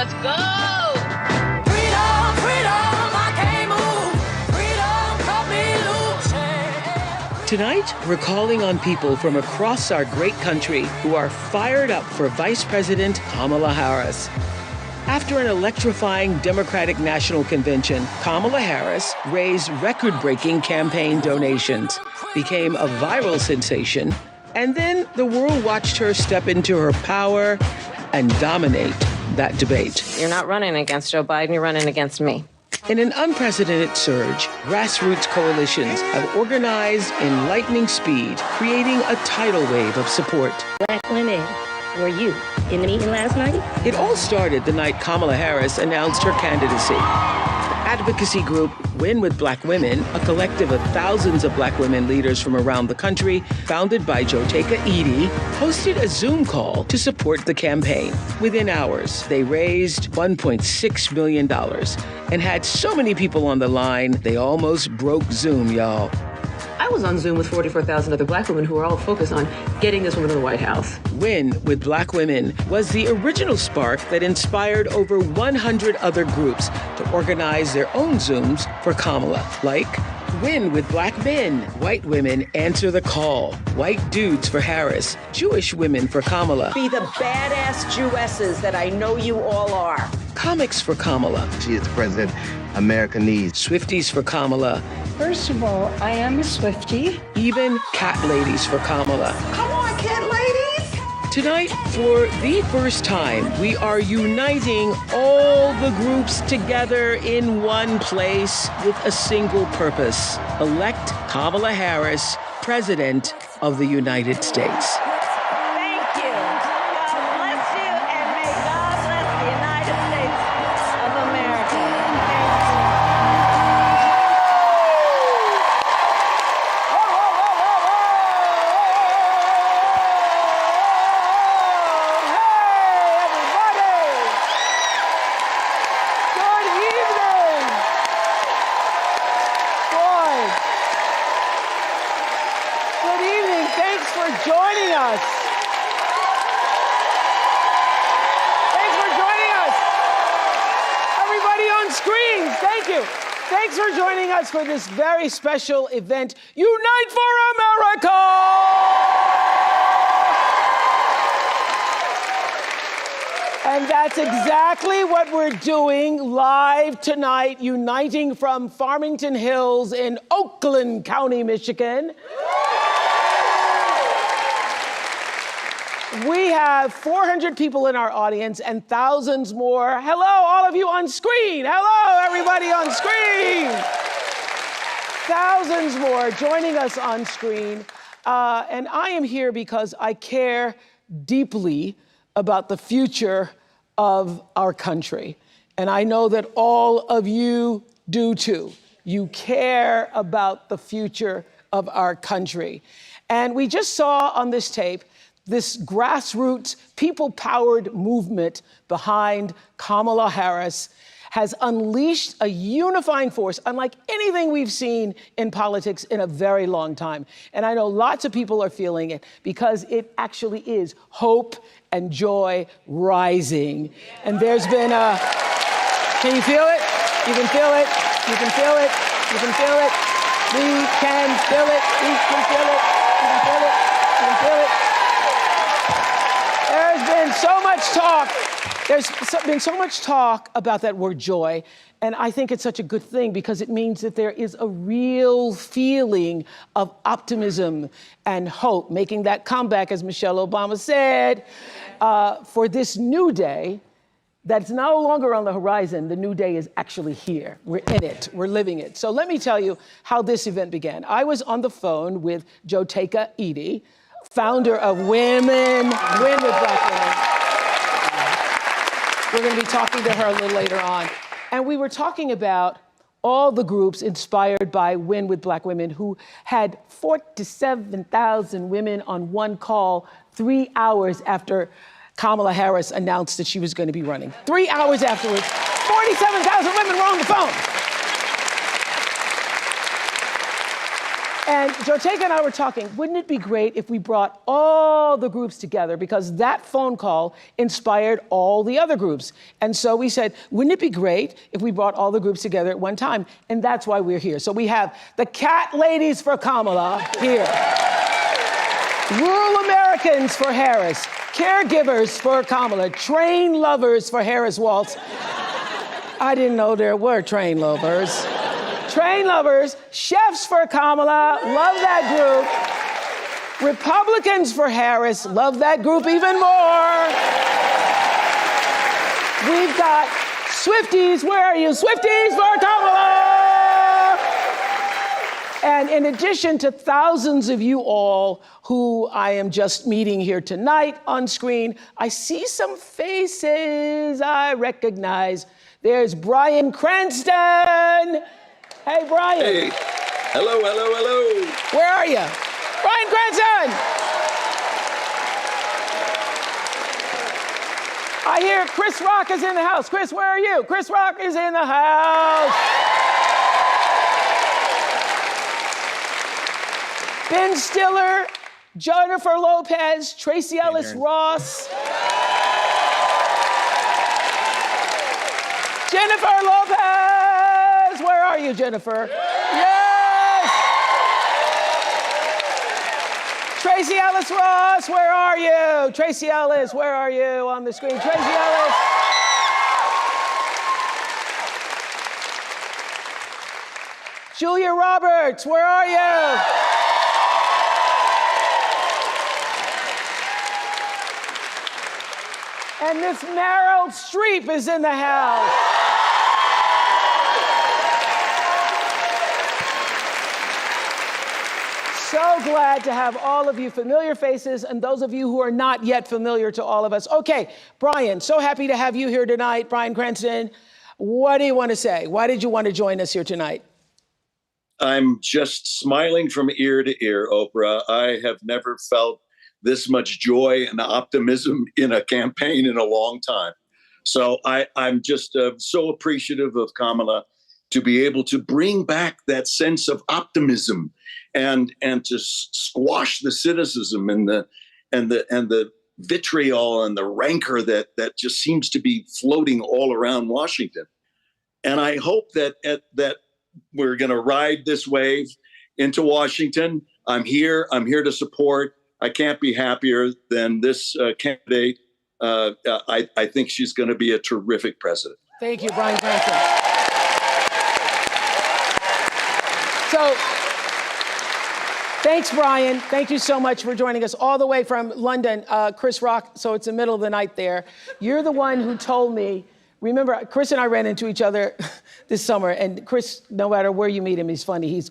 Let's go. Freedom, freedom, I can't move. Freedom, cut me loose. Tonight, we're calling on people from across our great country who are fired up for Vice President Kamala Harris. After an electrifying Democratic National Convention, Kamala Harris raised record-breaking campaign donations, became a viral sensation, and then the world watched her step into her power and dominate that debate. You're not running against Joe Biden, you're running against me. In an unprecedented surge, grassroots coalitions have organized in lightning speed, creating a tidal wave of support. Black women, were you in the meeting last night? It all started the night Kamala Harris announced her candidacy. The advocacy group Win with Black Women, a collective of thousands of Black women leaders from around the country, founded by Joteka Edie, hosted a Zoom call to support the campaign. Within hours, they raised $1.6 million and had so many people on the line, they almost broke Zoom, y'all. I was on Zoom with 44,000 other Black women who were all focused on getting this woman to the White House. Win with Black Women was the original spark that inspired over 100 other groups to organize their own Zooms for Kamala, like Win with Black Men, White Women Answer the Call, White Dudes for Harris, Jewish Women for Kamala. Be the badass Jewesses that I know you all are. Comics for Kamala. She is the president America needs. Swifties for Kamala. First of all, I am a Swiftie. Even cat ladies for Kamala. Come on, cat ladies. Tonight, for the first time, we are uniting all the groups together in one place with a single purpose: elect Kamala Harris, President of the United States. Thank you. God bless you, and may God bless the United States of America. Joining us. Thanks for joining us. Everybody on screen, thank you. Thanks for joining us for this very special event, Unite for America! And that's exactly what we're doing live tonight, uniting from Farmington Hills in Oakland County, Michigan. We have 400 people in our audience and thousands more. Hello, all of you on screen. Hello, everybody on screen. Thousands more joining us on screen. And I am here because I care deeply about the future of our country. And I know that all of you do too. You care about the future of our country. And we just saw on this tape this grassroots, people-powered movement behind Kamala Harris has unleashed a unifying force unlike anything we've seen in politics in a very long time. And I know lots of people are feeling it because it actually is hope and joy rising. And there's been a, can you feel it? You can feel it, you can feel it, you can feel it. We can feel it, we can feel it, you can feel it, you can feel it. There's been so much talk. There's been so much talk about that word joy, and I think it's such a good thing because it means that there is a real feeling of optimism and hope, making that comeback, as Michelle Obama said, for this new day that's no longer on the horizon. The new day is actually here. We're in it. We're living it. So let me tell you how this event began. I was on the phone with Joteka Edie, founder of Win with Black Women. We're going to be talking to her a little later on. And we were talking about all the groups inspired by Win with Black Women who had 47,000 women on one call 3 hours after Kamala Harris announced that she was going to be running. 3 hours afterwards, 47,000 women were on the phone. And Joteka and I were talking, wouldn't it be great if we brought all the groups together? Because that phone call inspired all the other groups. And so we said, wouldn't it be great if we brought all the groups together at one time? And that's why we're here. So we have the Cat Ladies for Kamala here. Rural Americans for Harris. Caregivers for Kamala. Train lovers for Harris Waltz. I didn't know there were train lovers. Train lovers, chefs for Kamala, love that group. Republicans for Harris, love that group even more. We've got Swifties, where are you? Swifties for Kamala! And in addition to thousands of you all who I am just meeting here tonight on screen, I see some faces I recognize. There's Bryan Cranston. Hey, Bryan. Hey. Hello, hello, hello. Where are you? Bryan Cranston! I hear Chris Rock is in the house. Chris, where are you? Chris Rock is in the house. Ben Stiller, Jennifer Lopez, Tracy Ellis Ross. Jennifer Lopez! Where are you, Jennifer? Yes! Tracy Ellis Ross, where are you? Tracy Ellis, where are you on the screen? Tracy Ellis. Julia Roberts, where are you? And Miss Meryl Streep is in the house. So glad to have all of you familiar faces and those of you who are not yet familiar to all of us. Okay, Bryan, so happy to have you here tonight. Bryan Cranston, what do you want to say? Why did you want to join us here tonight? I'm just smiling from ear to ear, Oprah. I have never felt this much joy and optimism in a campaign in a long time. So I'm just so appreciative of Kamala to be able to bring back that sense of optimism and to squash the cynicism and the vitriol and the rancor that just seems to be floating all around Washington. And I hope that we're going to ride this wave into Washington. I'm here to support. I can't be happier than this candidate. I think she's going to be a terrific president. Thank you, Bryan Cranston. So, thanks, Bryan. Thank you so much for joining us all the way from London. Chris Rock, so it's the middle of the night there. You're the one who told me, remember, Chris and I ran into each other this summer, and Chris, no matter where you meet him, he's funny. He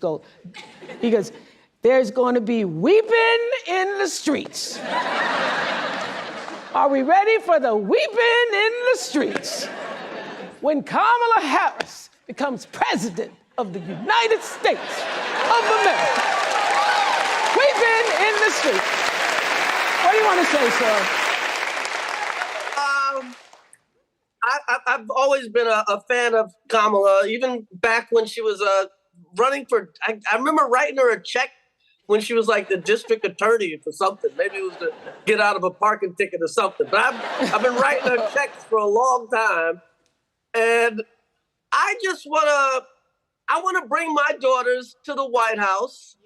goes, there's going to be weeping in the streets. Are we ready for the weeping in the streets? When Kamala Harris becomes president of the United States of America. Weeping in the streets. What do you want to say, sir? I've always been a fan of Kamala, even back when she was running for, I remember writing her a check when she was like the district attorney for something. Maybe it was to get out of a parking ticket or something. But I've been writing her checks for a long time. And I just want to bring my daughters to the White House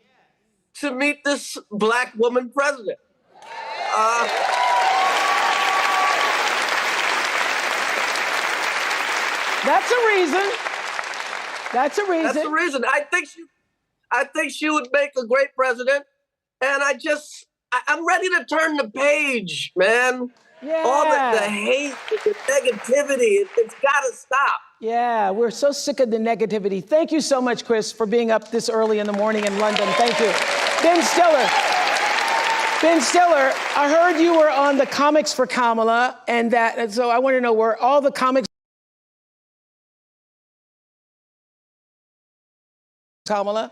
to meet this Black woman president. That's a reason. That's a reason. That's the reason. I think she would make a great president. And I'm ready to turn the page, man. Yeah. All the hate, the negativity, it's got to stop. Yeah, we're so sick of the negativity. Thank you so much, Chris, for being up this early in the morning in London. Thank you. Ben Stiller. Ben Stiller, I heard you were on the Comics for Kamala, and so I want to know where all the comics Kamala?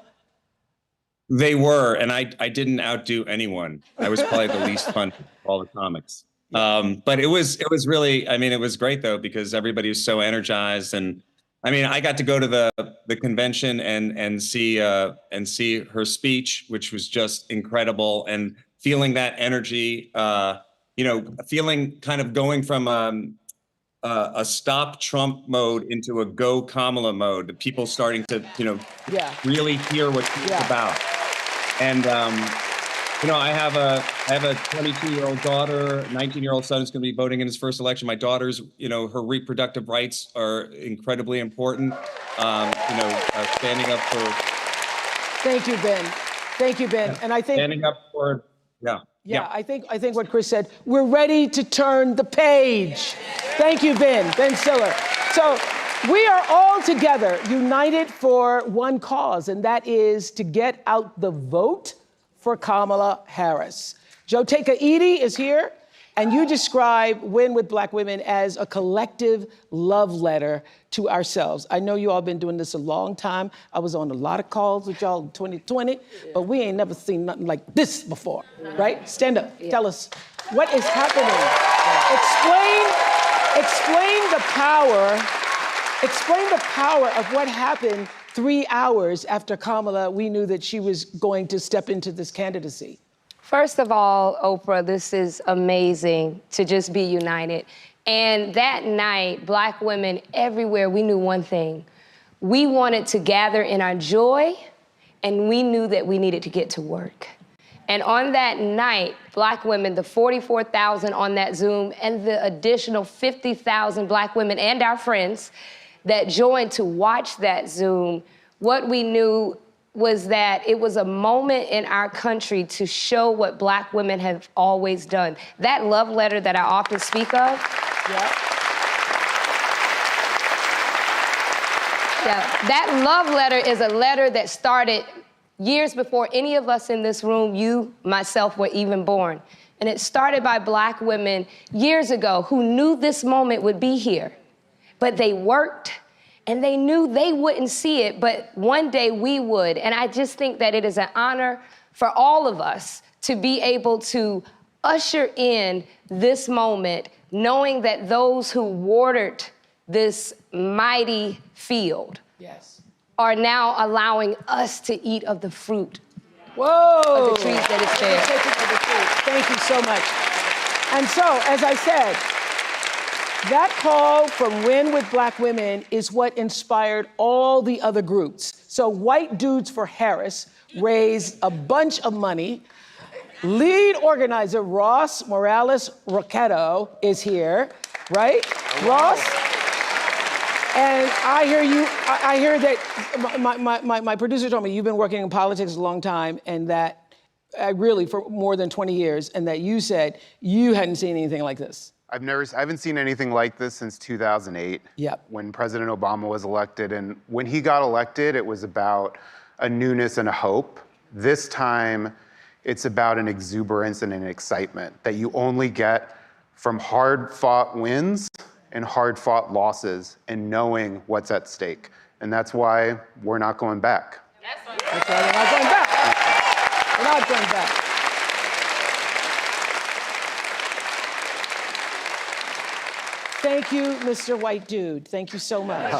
They were, and I didn't outdo anyone. I was probably the least fun of all the comics. But it was really, I mean, it was great though, because everybody was so energized, and I mean, I got to go to the convention and see her speech, which was just incredible, and feeling that energy, feeling kind of going from a stop Trump mode into a go Kamala mode. The people starting to, really hear what she's about. And I have a 22-year-old daughter, 19-year-old son who's going to be voting in his first election. My daughter's, her reproductive rights are incredibly important. Standing up for. Thank you, Ben. Thank you, Ben. And I think standing up for, Yeah, I think what Chris said, we're ready to turn the page. Thank you, Ben Stiller. So we are all together, united for one cause, and that is to get out the vote for Kamala Harris. Joteka Edie is here, and you describe Win with Black Women as a collective love letter to ourselves. I know you all been doing this a long time. I was on a lot of calls with y'all in 2020, but we ain't never seen nothing like this before, right? Stand up, tell us, what is happening? Explain the power of what happened 3 hours after Kamala, we knew that she was going to step into this candidacy. First of all, Oprah, this is amazing to just be united. And that night, Black women everywhere, we knew one thing. We wanted to gather in our joy, and we knew that we needed to get to work. And on that night, Black women, the 44,000 on that Zoom, and the additional 50,000 Black women and our friends that joined to watch that Zoom, what we knew was that it was a moment in our country to show what Black women have always done. That love letter that I often speak of. That love letter is a letter that started years before any of us in this room, you, myself, were even born. And it started by Black women years ago who knew this moment would be here. But they worked, and they knew they wouldn't see it, but one day we would. And I just think that it is an honor for all of us to be able to usher in this moment, knowing that those who watered this mighty field are now allowing us to eat of the fruit of the trees that is there. Thank you so much. And so, as I said, that call from Win with Black Women is what inspired all the other groups. So White Dudes for Harris raised a bunch of money. Lead organizer Ross Morales Roquetto is here, right? Ross? And I hear that my producer told me you've been working in politics a long time, and that really for more than 20 years, and that you said you hadn't seen anything like this. I haven't seen anything like this since 2008, when President Obama was elected. And when he got elected, it was about a newness and a hope. This time, it's about an exuberance and an excitement that you only get from hard-fought wins and hard-fought losses and knowing what's at stake. And that's why we're not going back. That's why we're not going back. We're not going back. Thank you, Mr. White Dude. Thank you so much.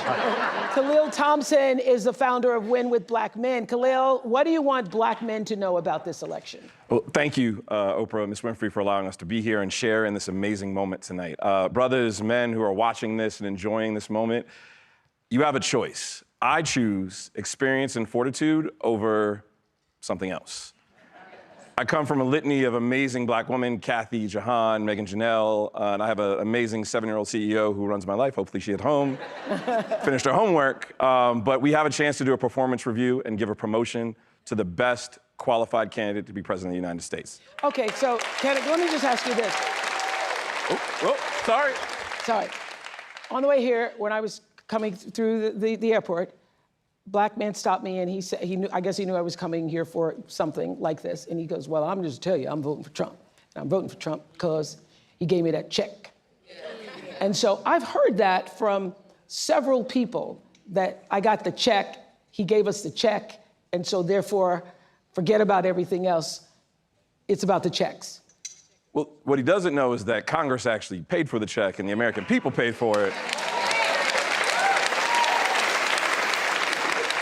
Khalil Thompson is the founder of Win with Black Men. Khalil, what do you want Black men to know about this election? Well, thank you, Oprah and Ms. Winfrey, for allowing us to be here and share in this amazing moment tonight. Brothers, men who are watching this and enjoying this moment, you have a choice. I choose experience and fortitude over something else. I come from a litany of amazing Black women, Kathy, Jahan, Megan Janelle, and I have an amazing 7-year-old CEO who runs my life. Hopefully she's at home, finished her homework. But we have a chance to do a performance review and give a promotion to the best qualified candidate to be president of the United States. Okay, so let me just ask you this. Sorry. Sorry. On the way here, when I was coming through the airport, Black man stopped me, and he said, I guess he knew I was coming here for something like this. And he goes, well, I'm just tell you, I'm voting for Trump. And I'm voting for Trump because he gave me that check. And so I've heard that from several people, that I got the check, he gave us the check, and so therefore, forget about everything else. It's about the checks. Well, what he doesn't know is that Congress actually paid for the check and the American people paid for it.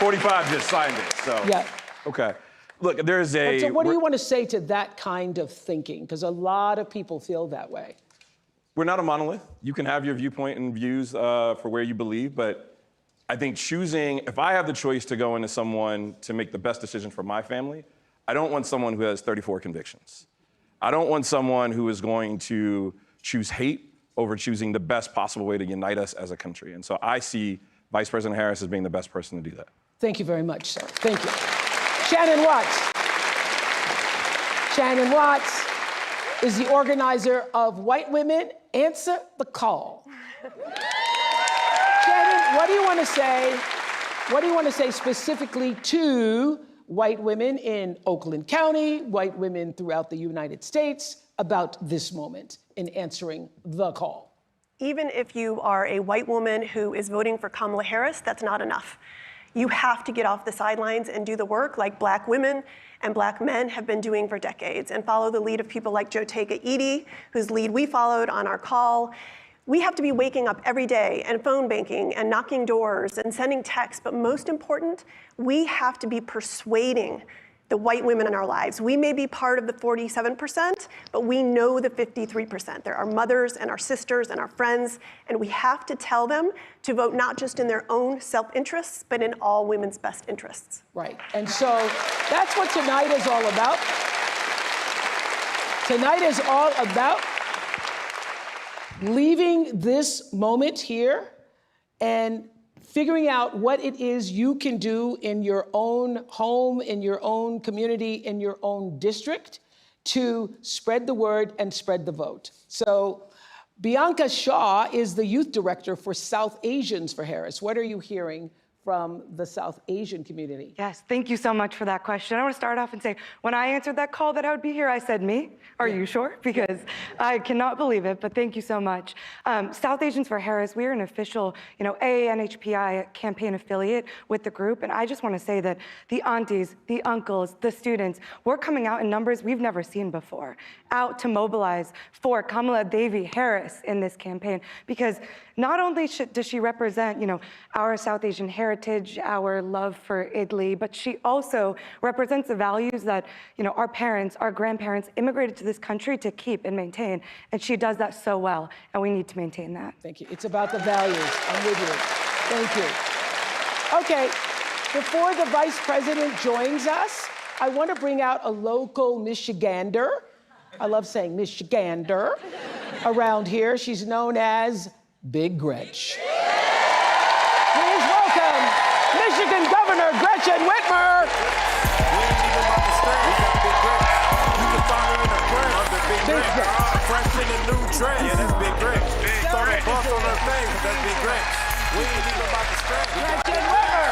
45 just signed it, so. Yeah. Okay. Look, there's a... So what do you want to say to that kind of thinking? Because a lot of people feel that way. We're not a monolith. You can have your viewpoint and views for where you believe, but I think choosing, if I have the choice to go into someone to make the best decision for my family, I don't want someone who has 34 convictions. I don't want someone who is going to choose hate over choosing the best possible way to unite us as a country. And so I see Vice President Harris as being the best person to do that. Thank you very much, sir. Thank you. Shannon Watts. Shannon Watts is the organizer of White Women Answer the Call. Shannon, what do you want to say? What do you want to say specifically to white women in Oakland County, white women throughout the United States about this moment in answering the call? Even if you are a white woman who is voting for Kamala Harris, that's not enough. You have to get off the sidelines and do the work like Black women and Black men have been doing for decades and follow the lead of people like Jotega Edie, whose lead we followed on our call. We have to be waking up every day and phone banking and knocking doors and sending texts, but most important, we have to be persuading the white women in our lives. We may be part of the 47%, but we know the 53%. They're our mothers and our sisters and our friends, and we have to tell them to vote not just in their own self-interests, but in all women's best interests. Right, and so that's what tonight is all about. Tonight is all about leaving this moment here and figuring out what it is you can do in your own home, in your own community, in your own district to spread the word and spread the vote. So Bianca Shaw is the youth director for South Asians for Harris. What are you hearing from the South Asian community? Yes, thank you so much for that question. I want to start off and say, when I answered that call that I would be here, I said me. Are you sure? Because I cannot believe it, but thank you so much. South Asians for Harris, we are an official, AANHPI campaign affiliate with the group, and I just want to say that the aunties, the uncles, the students, we're coming out in numbers we've never seen before, out to mobilize for Kamala Devi Harris in this campaign, because not only does she represent, our South Asian heritage, our love for Italy, but she also represents the values that, our parents, our grandparents immigrated to this country to keep and maintain. And she does that so well, and we need to maintain that. Thank you. It's about the values. I'm with you. Thank you. Okay, before the Vice President joins us, I want to bring out a local Michigander. I love saying Michigander around here. She's known as Big Gretch. Please welcome Michigan Governor Gretchen Whitmer. Big Gretch. Fresh in the new dress. Yeah, that's Big Gretch. Started bump on her face, that's Big Gretch. We ain't even about to stretch. Gretchen Whitmer.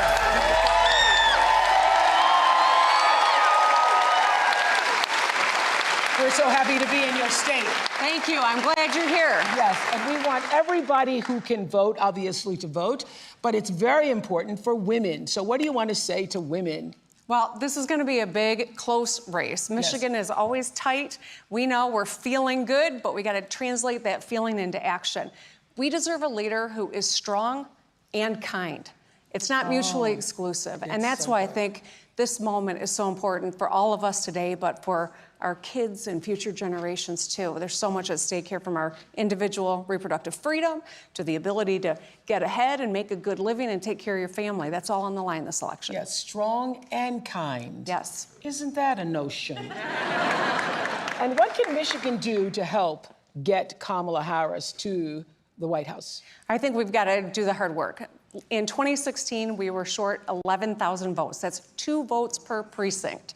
We're so happy to be in your state. Thank you. I'm glad you're here. Yes, and we want everybody who can vote, obviously, to vote, but it's very important for women. So what do you want to say to women? Well, this is going to be a big, close race. Michigan is always tight. We know we're feeling good, but we got to translate that feeling into action. We deserve a leader who is strong and kind. It's not mutually exclusive. And that's why I think this moment is so important for all of us today, but for our kids and future generations too. There's so much at stake here, from our individual reproductive freedom to the ability to get ahead and make a good living and take care of your family. That's all on the line this election. Yes, strong and kind. Yes. Isn't that a notion? And what can Michigan do to help get Kamala Harris to the White House? I think we've got to do the hard work. In 2016, we were short 11,000 votes. That's 2 votes per precinct,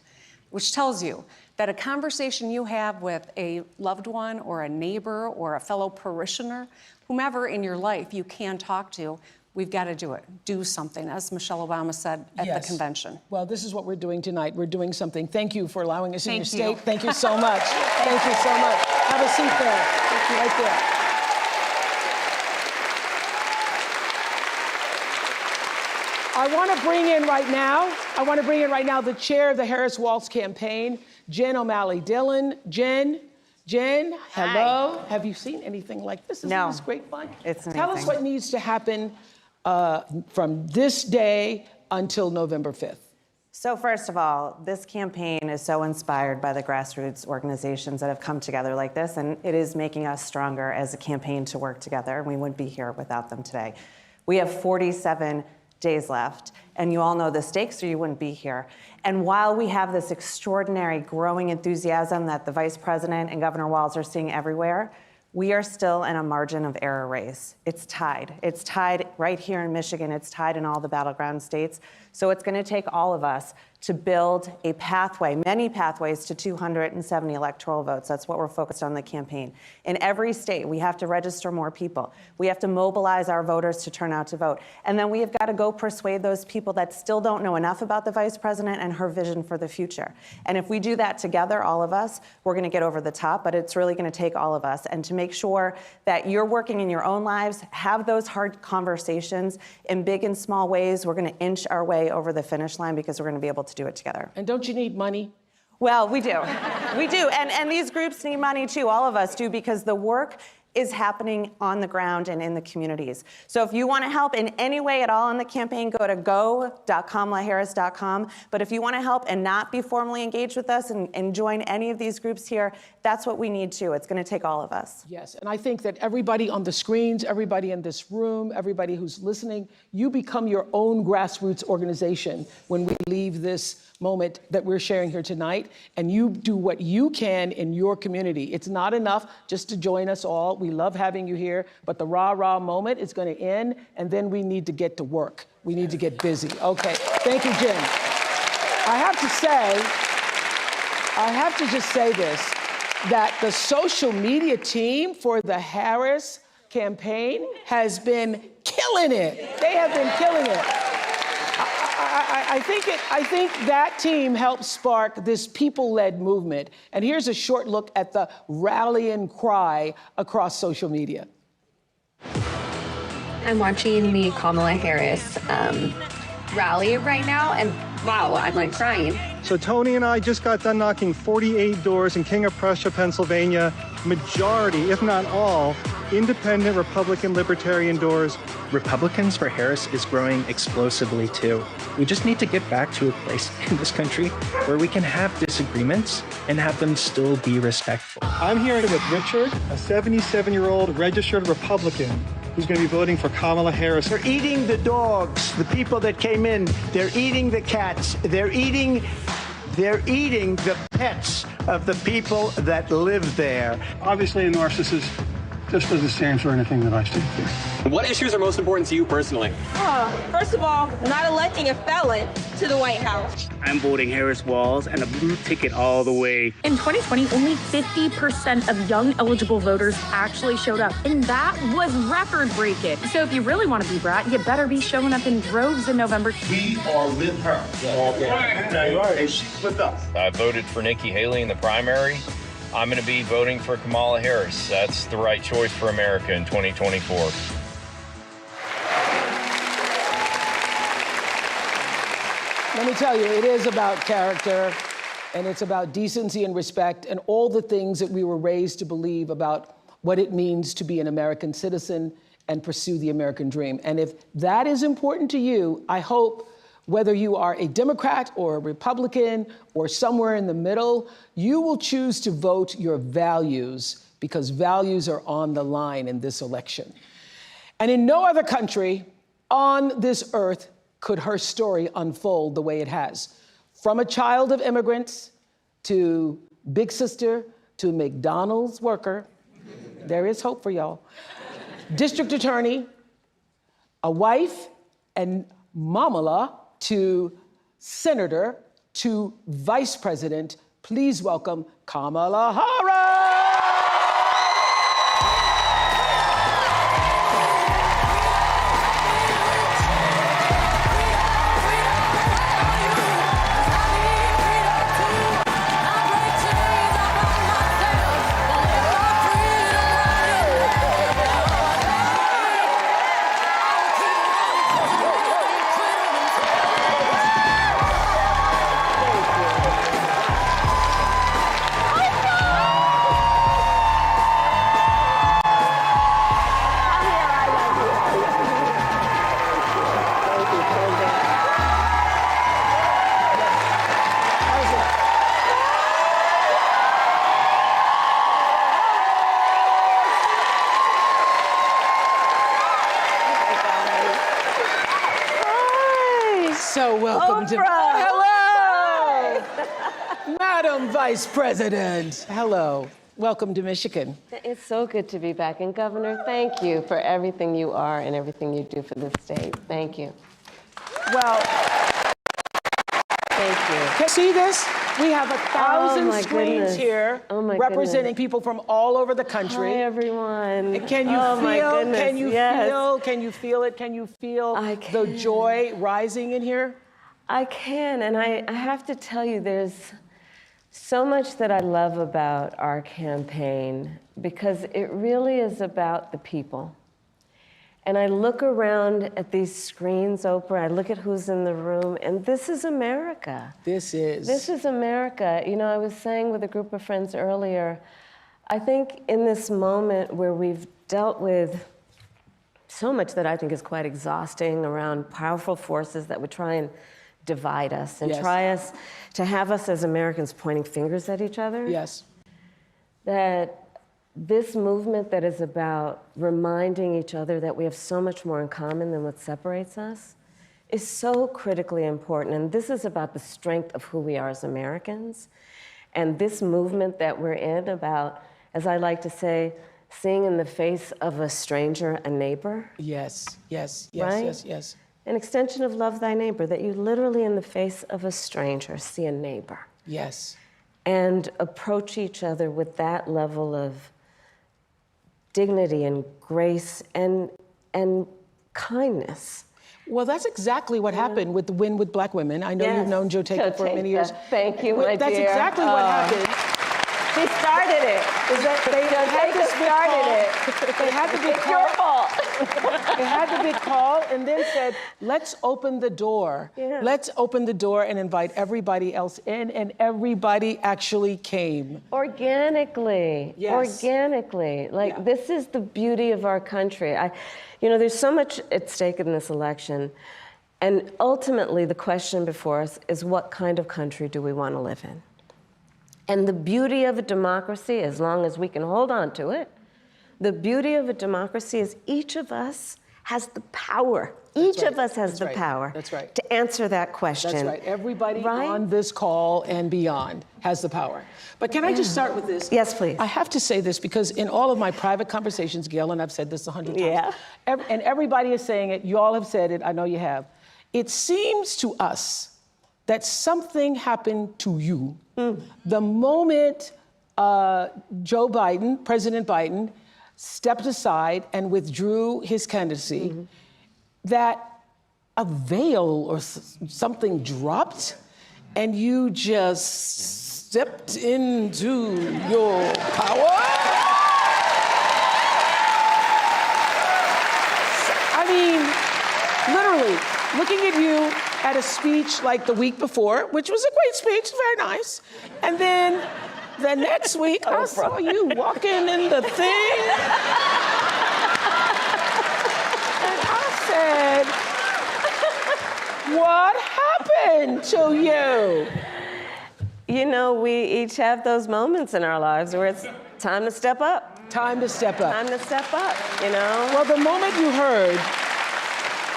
which tells you that a conversation you have with a loved one or a neighbor or a fellow parishioner, whomever in your life you can talk to, we've got to do it. Do something, as Michelle Obama said at the convention. Well, this is what we're doing tonight. We're doing something. Thank you for allowing us in your state. Thank you so much. Thank you so much. Have a seat there. Right there. I want to bring in right now the chair of the Harris-Walz campaign, Jen O'Malley Dillon. Jen, hello. Hi. Have you seen anything like this? Isn't this great fun? It's amazing. Tell us what needs to happen from this day until November 5th? So first of all, this campaign is so inspired by the grassroots organizations that have come together like this, and it is making us stronger as a campaign to work together. We wouldn't be here without them today. We have 47 days left, and you all know the stakes or you wouldn't be here. And while we have this extraordinary growing enthusiasm that the Vice President and Governor Walz are seeing everywhere, we are still in a margin of error race. It's tied. It's tied right here in Michigan. It's tied in all the battleground states. So it's going to take all of us to build a pathway, many pathways to 270 electoral votes. That's what we're focused on in the campaign. In every state, we have to register more people. We have to mobilize our voters to turn out to vote. And then we have got to go persuade those people that still don't know enough about the Vice President and her vision for the future. And if we do that together, all of us, we're going to get over the top, but it's really going to take all of us. And to make sure that you're working in your own lives, have those hard conversations in big and small ways. We're going to inch our way over the finish line because we're going to be able to do it together. And don't you need money? Well, we do. We do. And these groups need money too. All of us do, because the work is happening on the ground and in the communities. So if you want to help in any way at all in the campaign, go to go.kamalaharris.com. But if you want to help and not be formally engaged with us and join any of these groups here, that's what we need too. It's going to take all of us. Yes, and I think that everybody on the screens, everybody in this room, everybody who's listening, you become your own grassroots organization when we leave this moment that we're sharing here tonight, and you do what you can in your community. It's not enough just to join us all. We love having you here, but the rah-rah moment is going to end, and then we need to get to work. We need to get busy. Okay, thank you, Jim. I have to just say this, that the social media team for the Harris campaign has been killing it. They have been killing it. I think that team helped spark this people-led movement. And here's a short look at the rallying cry across social media. I'm watching the Kamala Harris rally right now, and wow, I'm like crying. So Tony and I just got done knocking 48 doors in King of Prussia, Pennsylvania. Majority, if not all, independent Republican libertarian doors. Republicans for Harris is growing explosively too. We just need to get back to a place in this country where we can have disagreements and have them still be respectful. I'm here with Richard, a 77-year-old registered Republican who's going to be voting for Kamala Harris. They're eating the dogs, the people that came in. They're eating the cats. They're eating the pets of the people that live there. Obviously, a narcissist just doesn't stand for anything that I stand for. What issues are most important to you personally? First of all, not electing a felon to the White House. I'm voting Harris Walz and a blue ticket all the way. In 2020, only 50% of young eligible voters actually showed up, and that was record-breaking. So if you really want to be brat, you better be showing up in droves in November. We are with her. Okay. And she's with us. I voted for Nikki Haley in the primary. I'm going to be voting for Kamala Harris. That's the right choice for America in 2024. Let me tell you, it is about character, and it's about decency and respect, and all the things that we were raised to believe about what it means to be an American citizen and pursue the American dream. And if that is important to you, I hope, whether you are a Democrat or a Republican or somewhere in the middle, you will choose to vote your values, because values are on the line in this election. And in no other country on this earth could her story unfold the way it has. From a child of immigrants to big sister to McDonald's worker, there is hope for y'all. District attorney, a wife, and mamala, to senator, to vice president. Please welcome Kamala Harris. So welcome to... Oh, hello! Madam Vice President. Hello. Welcome to Michigan. It's so good to be back. And Governor, thank you for everything you are and everything you do for this state. Thank you. Well, thank you. Can you see this? We have 1,000 screens here representing people from all over the country. Hi, everyone. Can you feel? Can you feel? Can you feel it? Can you feel the joy rising in here? I can, and I have to tell you, there's so much that I love about our campaign because it really is about the people. And I look around at these screens, Oprah, I look at who's in the room, and this is America. This is America. You know, I was saying with a group of friends earlier, I think in this moment where we've dealt with so much that I think is quite exhausting around powerful forces that would try and divide us and try us to have us as Americans pointing fingers at each other. Yes. That this movement that is about reminding each other that we have so much more in common than what separates us is so critically important. And this is about the strength of who we are as Americans. And this movement that we're in about, as I like to say, seeing in the face of a stranger a neighbor. Yes, yes, right? yes. An extension of love thy neighbor, that you literally in the face of a stranger see a neighbor. Yes. And approach each other with that level of dignity and grace and kindness. Well, that's exactly what happened with the Win with Black Women. I know you've known Joe Taker for many years. Thank you, my That's dear. exactly what happened. She started it. They had the big call. Your fault. They had the big call and then said, let's open the door. Yeah. Let's open the door and invite everybody else in, and everybody actually came. Organically. Yes. Organically. Like, this is the beauty of our country. You know, there's so much at stake in this election. And ultimately, the question before us is, what kind of country do we want to live in? And the beauty of a democracy, as long as we can hold on to it, the beauty of a democracy is each of us has the power. Each of us has the power to answer that question. That's right. Everybody on this call and beyond has the power. But can I just start with this? Yes, please. I have to say this because in all of my private conversations, Gail, and I've said this 100 times, and everybody is saying it, you all have said it, I know you have. It seems to us that something happened to you the moment President Biden, stepped aside and withdrew his candidacy, that a veil or something dropped and you just stepped into your power? I mean, literally, looking at you at a speech like the week before, which was a great speech, very nice, and then the next week, I saw you walking in the thing. And I said, what happened to you? You know, we each have those moments in our lives where it's time to step up. Time to step up. Time to step up, you know? Well, the moment you heard,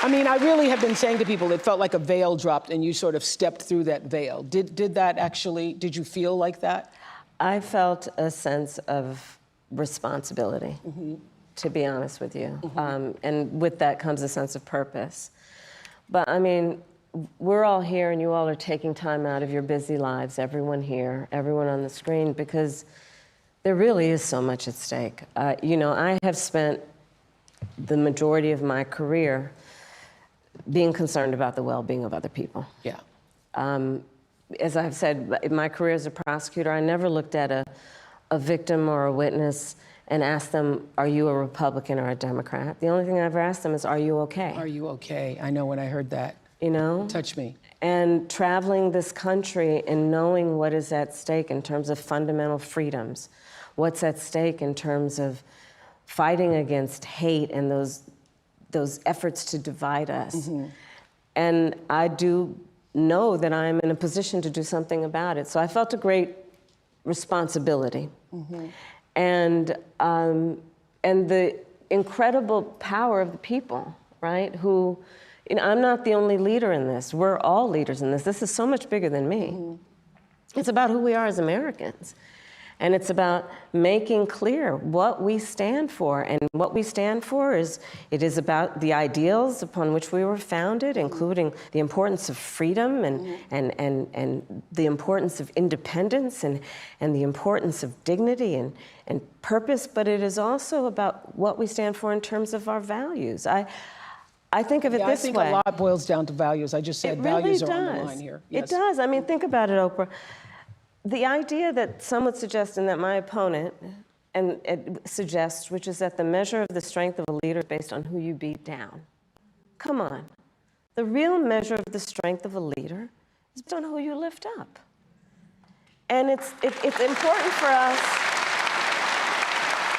I mean, I really have been saying to people, it felt like a veil dropped and you sort of stepped through that veil. Did you feel like that? I felt a sense of responsibility, to be honest with you. And with that comes a sense of purpose. But I mean, we're all here and you all are taking time out of your busy lives, everyone here, everyone on the screen, because there really is so much at stake. You know, I have spent the majority of my career being concerned about the well-being of other people. Yeah. As I've said, in my career as a prosecutor, I never looked at a victim or a witness and asked them, are you a Republican or a Democrat? The only thing I ever asked them is, are you okay? Are you okay? I know when I heard that. You know? Touch me. And traveling this country and knowing what is at stake in terms of fundamental freedoms, what's at stake in terms of fighting against hate and those efforts to divide us. And I do know that I'm in a position to do something about it. So I felt a great responsibility. And the incredible power of the people, right? Who You know, I'm not the only leader in this. We're all leaders in this. This is so much bigger than me. It's about who we are as Americans. And it's about making clear what we stand for. And what we stand for is, it is about the ideals upon which we were founded, including the importance of freedom and the importance of independence and the importance of dignity and purpose. But it is also about what we stand for in terms of our values. I think of it this way. I think a lot boils down to values. I just said values are on the line here. It does. I mean, think about it, Oprah. The idea that some would suggest, and that my opponent suggests, which is that the measure of the strength of a leader is based on who you beat down. Come on. The real measure of the strength of a leader is based on who you lift up. And it's important for us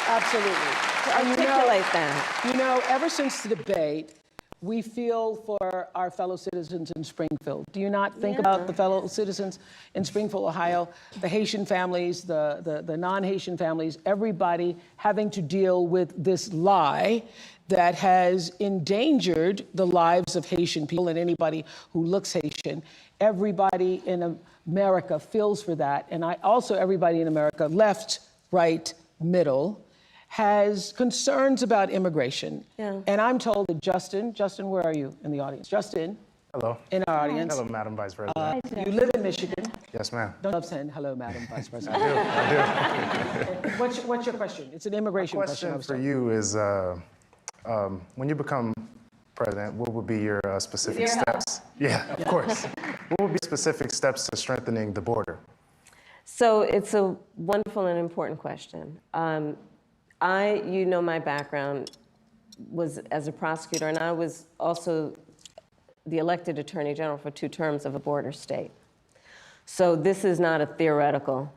absolutely to articulate that. You know, ever since the debate, we feel for our fellow citizens in Springfield. Do you not think about the fellow citizens in Springfield, Ohio, the Haitian families, the non-Haitian families, everybody having to deal with this lie that has endangered the lives of Haitian people and anybody who looks Haitian? Everybody in America feels for that. And everybody in America, left, right, middle, has concerns about immigration. Yeah. And I'm told that Justin, where are you in the audience? Justin. Hello. In our audience. Hello, Madam Vice President. You live in Michigan. Yes, ma'am. Don't love saying hello, Madam Vice President. I do. What's your question? It's an immigration question. My question for you is, when you become president, what would be your specific steps? Yeah, of course. What would be specific steps to strengthening the border? So it's a wonderful and important question. You know, my background was as a prosecutor, and I was also the elected attorney general for 2 terms of a border state. So this is not a theoretical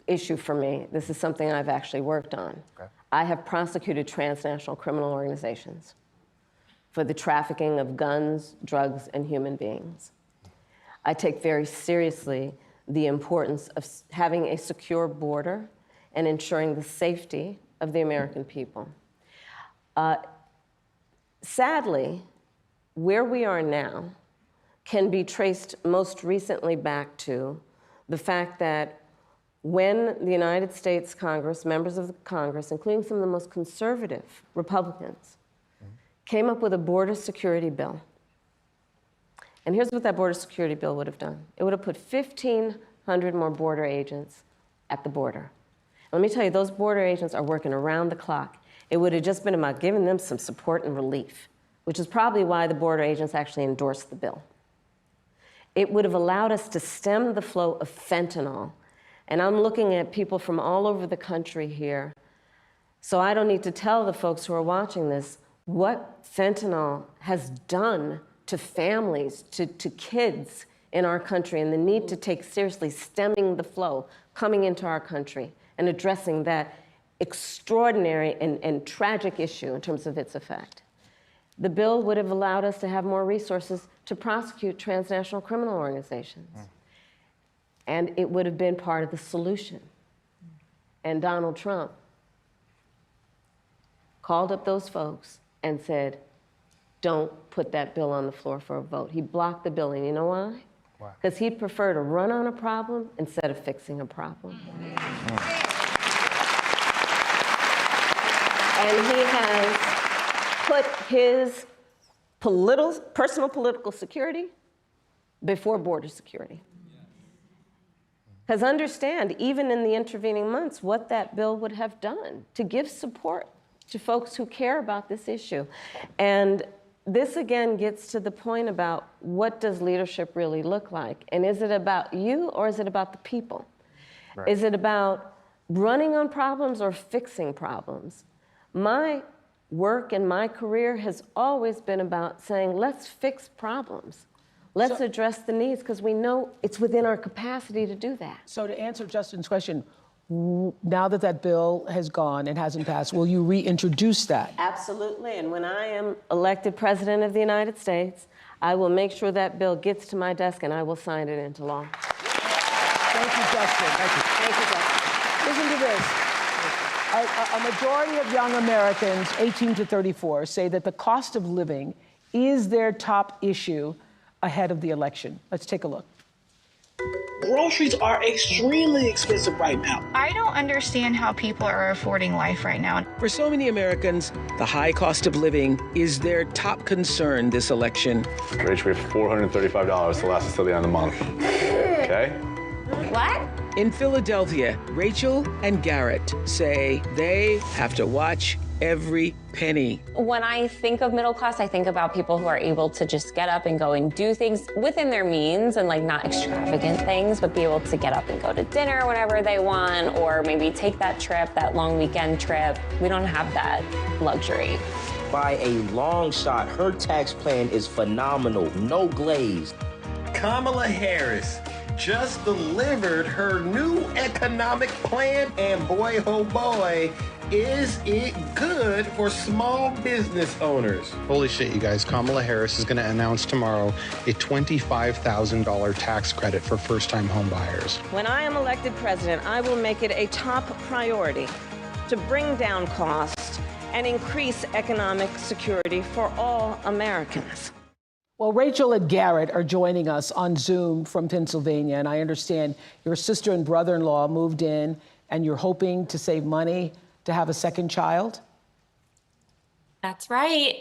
issue for me. This is something I've actually worked on. Okay. I have prosecuted transnational criminal organizations for the trafficking of guns, drugs, and human beings. I take very seriously the importance of having a secure border and ensuring the safety of the American people. Sadly, where we are now can be traced most recently back to the fact that when the United States Congress, members of the Congress, including some of the most conservative Republicans, came up with a border security bill. And here's what that border security bill would have done. It would have put 1,500 more border agents at the border. Let me tell you, those border agents are working around the clock. It would have just been about giving them some support and relief, which is probably why the border agents actually endorsed the bill. It would have allowed us to stem the flow of fentanyl. And I'm looking at people from all over the country here, so I don't need to tell the folks who are watching this what fentanyl has done to families, to kids in our country, and the need to take seriously stemming the flow coming into our country and addressing that extraordinary and tragic issue in terms of its effect. The bill would have allowed us to have more resources to prosecute transnational criminal organizations. And it would have been part of the solution. And Donald Trump called up those folks and said, don't put that bill on the floor for a vote. He blocked the bill, and you know why? Because he'd prefer to run on a problem instead of fixing a problem. And he has put his personal political security before border security. Because understand, even in the intervening months, what that bill would have done to give support to folks who care about this issue. And this again gets to the point about what does leadership really look like? And is it about you or is it about the people? Right. Is it about running on problems or fixing problems? My work and my career has always been about saying, let's fix problems. Let's address the needs, because we know it's within our capacity to do that. So to answer Justin's question, now that that bill has gone and hasn't passed, will you reintroduce that? Absolutely, and when I am elected President of the United States, I will make sure that bill gets to my desk and I will sign it into law. Thank you, Justin. Thank you. Thank you, Justin. Listen to this. A majority of young Americans, 18 to 34, say that the cost of living is their top issue ahead of the election. Let's take a look. Groceries are extremely expensive right now. I don't understand how people are affording life right now. For so many Americans, the high cost of living is their top concern this election. Rach, we have $435 to last us till the end of the month. Okay? What? In Philadelphia, Rachel and Garrett say they have to watch every penny. When I think of middle class, I think about people who are able to just get up and go and do things within their means and like not extravagant things, but be able to get up and go to dinner whenever they want, or maybe take that trip, that long weekend trip. We don't have that luxury. By a long shot, her tax plan is phenomenal, no glaze. Kamala Harris just delivered her new economic plan, and boy, oh boy, is it good for small business owners. Holy shit, you guys. Kamala Harris is going to announce tomorrow a $25,000 tax credit for first-time home buyers. When I am elected president, I will make it a top priority to bring down costs and increase economic security for all Americans. Well, Rachel and Garrett are joining us on Zoom from Pennsylvania, and I understand your sister and brother-in-law moved in, and you're hoping to save money to have a second child? That's right.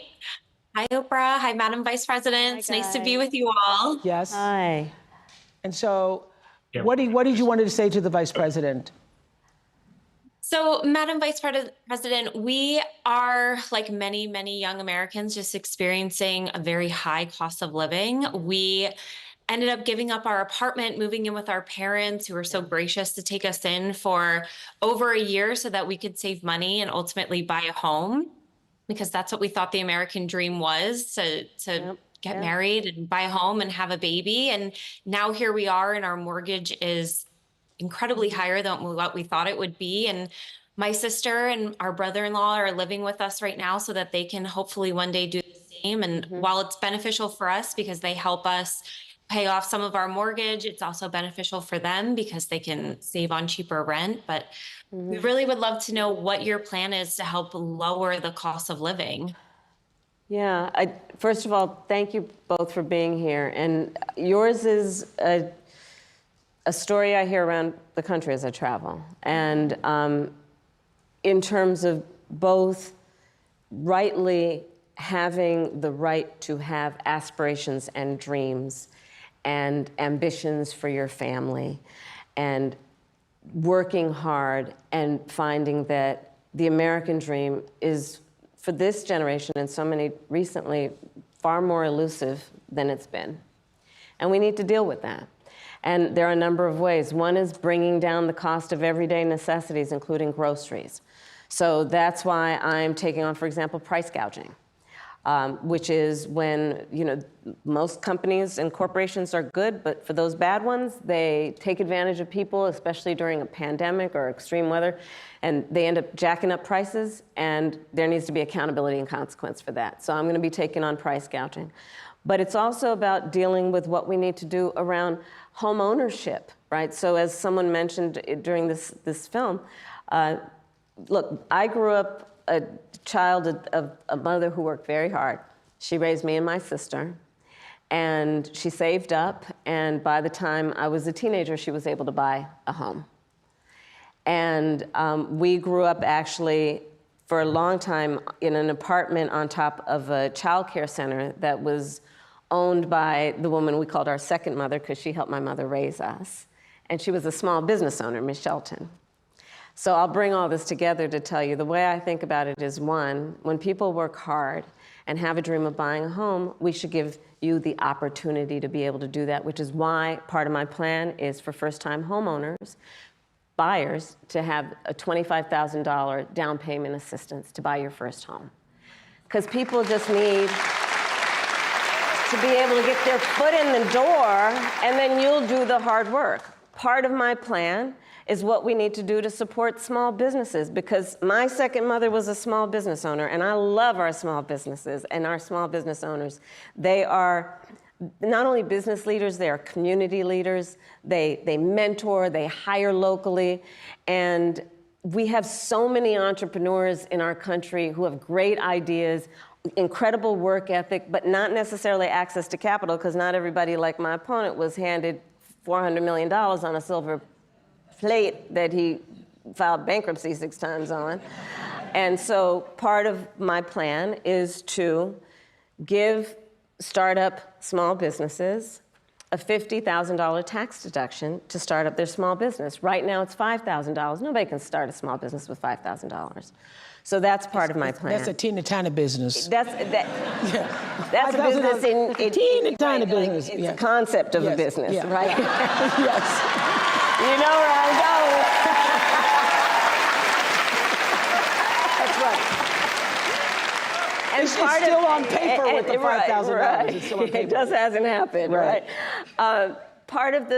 Hi, Oprah. Hi, Madam Vice President. It's nice to be with you all. Yes. Hi. And so, what did you want to say to the Vice President? So, Madam Vice President, we are, like many, many young Americans, just experiencing a very high cost of living. We ended up giving up our apartment, moving in with our parents who were so gracious to take us in for over a year so that we could save money and ultimately buy a home, because that's what we thought the American dream was, to get married and buy a home and have a baby. And now here we are, and our mortgage is incredibly higher than what we thought it would be. And my sister and our brother-in-law are living with us right now so that they can hopefully one day do the same. And while it's beneficial for us because they help us pay off some of our mortgage, it's also beneficial for them because they can save on cheaper rent. But we really would love to know what your plan is to help lower the cost of living. Yeah, first of all, thank you both for being here. And yours is a story I hear around the country as I travel. And in terms of both rightly having the right to have aspirations and dreams and ambitions for your family, and working hard and finding that the American dream is, for this generation and so many recently, far more elusive than it's been. And we need to deal with that. And there are a number of ways. One is bringing down the cost of everyday necessities, including groceries. So that's why I'm taking on, for example, price gouging. Which is when, most companies and corporations are good, but for those bad ones, they take advantage of people, especially during a pandemic or extreme weather, and they end up jacking up prices, and there needs to be accountability and consequence for that. So I'm going to be taking on price gouging. But it's also about dealing with what we need to do around home ownership, right? So as someone mentioned during this film, look, I grew up a child of a mother who worked very hard. She raised me and my sister, and she saved up, and by the time I was a teenager, she was able to buy a home. And we grew up actually for a long time in an apartment on top of a child care center that was owned by the woman we called our second mother, because she helped my mother raise us. And she was a small business owner, Miss Shelton. So I'll bring all this together to tell you the way I think about it is, one, when people work hard and have a dream of buying a home, we should give you the opportunity to be able to do that, which is why part of my plan is for first-time homeowners, buyers, to have a $25,000 down payment assistance to buy your first home. Because people just need to be able to get their foot in the door, and then you'll do the hard work. Part of my plan is what we need to do to support small businesses, because my second mother was a small business owner, and I love our small businesses and our small business owners. They are not only business leaders, they are community leaders. They mentor, they hire locally, and we have so many entrepreneurs in our country who have great ideas, incredible work ethic, but not necessarily access to capital, because not everybody, like my opponent, was handed $400 million on a silver plate that he filed bankruptcy 6 times on. And so part of my plan is to give startup small businesses a $50,000 tax deduction to start up their small business. Right now it's $5,000. Nobody can start a small business with $5,000. So that's part of my plan. That's a teeny tiny business. That's a business in teeny tiny business. It's a concept of a business, right? Yes. You know where I'm going. That's right. And it's still on paper with the $5,000. Right. It's still on paper. It just hasn't happened, right? Part of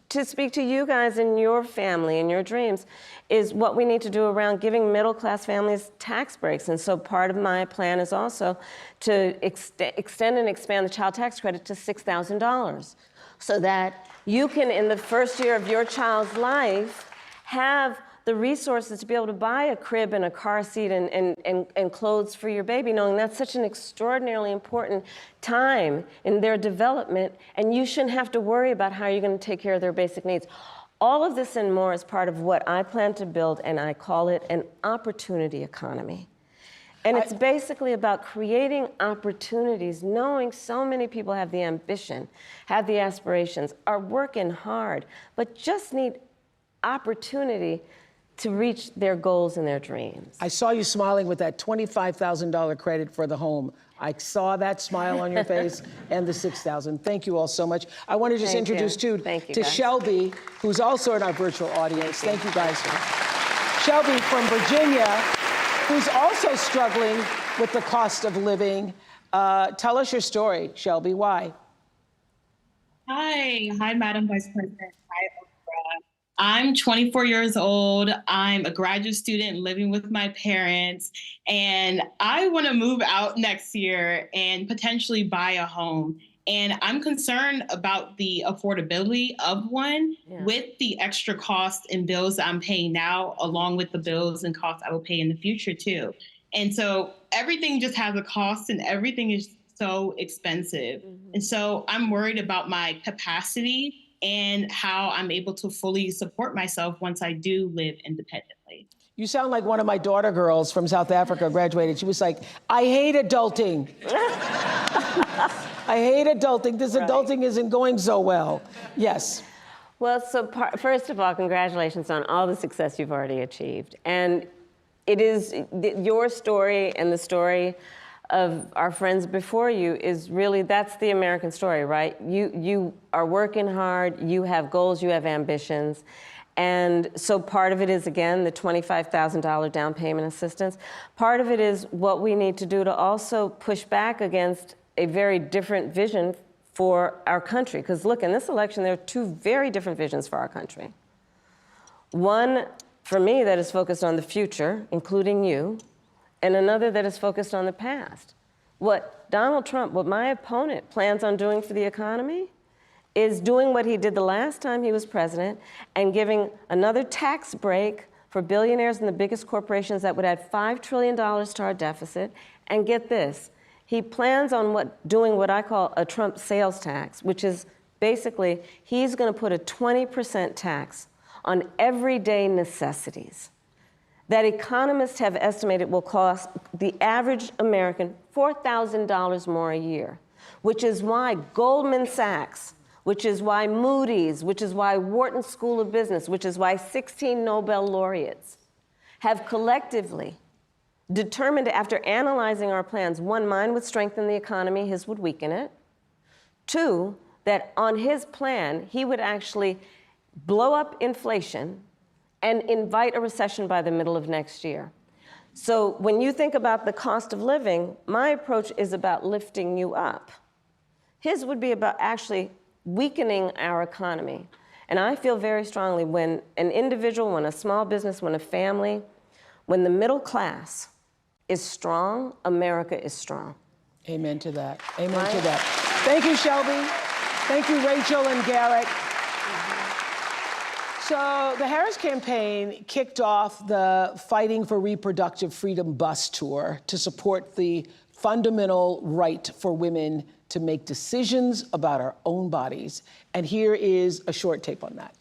to speak to you guys and your family and your dreams is what we need to do around giving middle-class families tax breaks. And so part of my plan is also to extend and expand the child tax credit to $6,000 so that you can, in the first year of your child's life, have the resources to be able to buy a crib and a car seat and clothes for your baby, knowing that's such an extraordinarily important time in their development, and you shouldn't have to worry about how you're going to take care of their basic needs. All of this and more is part of what I plan to build, and I call it an opportunity economy. And it's basically about creating opportunities, knowing so many people have the ambition, have the aspirations, are working hard, but just need opportunity to reach their goals and their dreams. I saw you smiling with that $25,000 credit for the home. I saw that smile on your face and the $6,000. Thank you all so much. I want to just introduce to Shelby, who's also in our virtual audience. Thank you guys. Shelby from Virginia, who's also struggling with the cost of living. Tell us your story, Shelby. Why? Hi, Madam Vice President. Hi, Oprah. I'm 24 years old. I'm a graduate student living with my parents, and I want to move out next year and potentially buy a home. And I'm concerned about the affordability of one with the extra costs and bills that I'm paying now, along with the bills and costs I will pay in the future too. And so everything just has a cost and everything is so expensive. And so I'm worried about my capacity and how I'm able to fully support myself once I do live independently. You sound like one of my daughter girls from South Africa graduated. She was like, I hate adulting. I hate adulting. This adulting isn't going so well. Yes. Well, so first of all, congratulations on all the success you've already achieved. And it is your story and the story of our friends before you is really, that's the American story, right? You are working hard, you have goals, you have ambitions. And so part of it is, again, the $25,000 down payment assistance. Part of it is what we need to do to also push back against a very different vision for our country. Because look, in this election, there are 2 very different visions for our country. One, for me, that is focused on the future, including you, and another that is focused on the past. What Donald Trump, what my opponent plans on doing for the economy is doing what he did the last time he was president and giving another tax break for billionaires and the biggest corporations that would add $5 trillion to our deficit. And get this, he plans on doing what I call a Trump sales tax, which is basically he's going to put a 20% tax on everyday necessities that economists have estimated will cost the average American $4,000 more a year, which is why Goldman Sachs, which is why Moody's, which is why Wharton School of Business, which is why 16 Nobel laureates have collectively determined, after analyzing our plans, 1, mine would strengthen the economy, his would weaken it. 2, that on his plan, he would actually blow up inflation and invite a recession by the middle of next year. So when you think about the cost of living, my approach is about lifting you up. His would be about actually weakening our economy. And I feel very strongly when an individual, when a small business, when a family, when the middle class is strong, America is strong. Amen to that. Amen to that. Thank you, Shelby. Thank you, Rachel and Garrett. So the Harris campaign kicked off the Fighting for Reproductive Freedom bus tour to support the fundamental right for women to make decisions about our own bodies. And here is a short tape on that.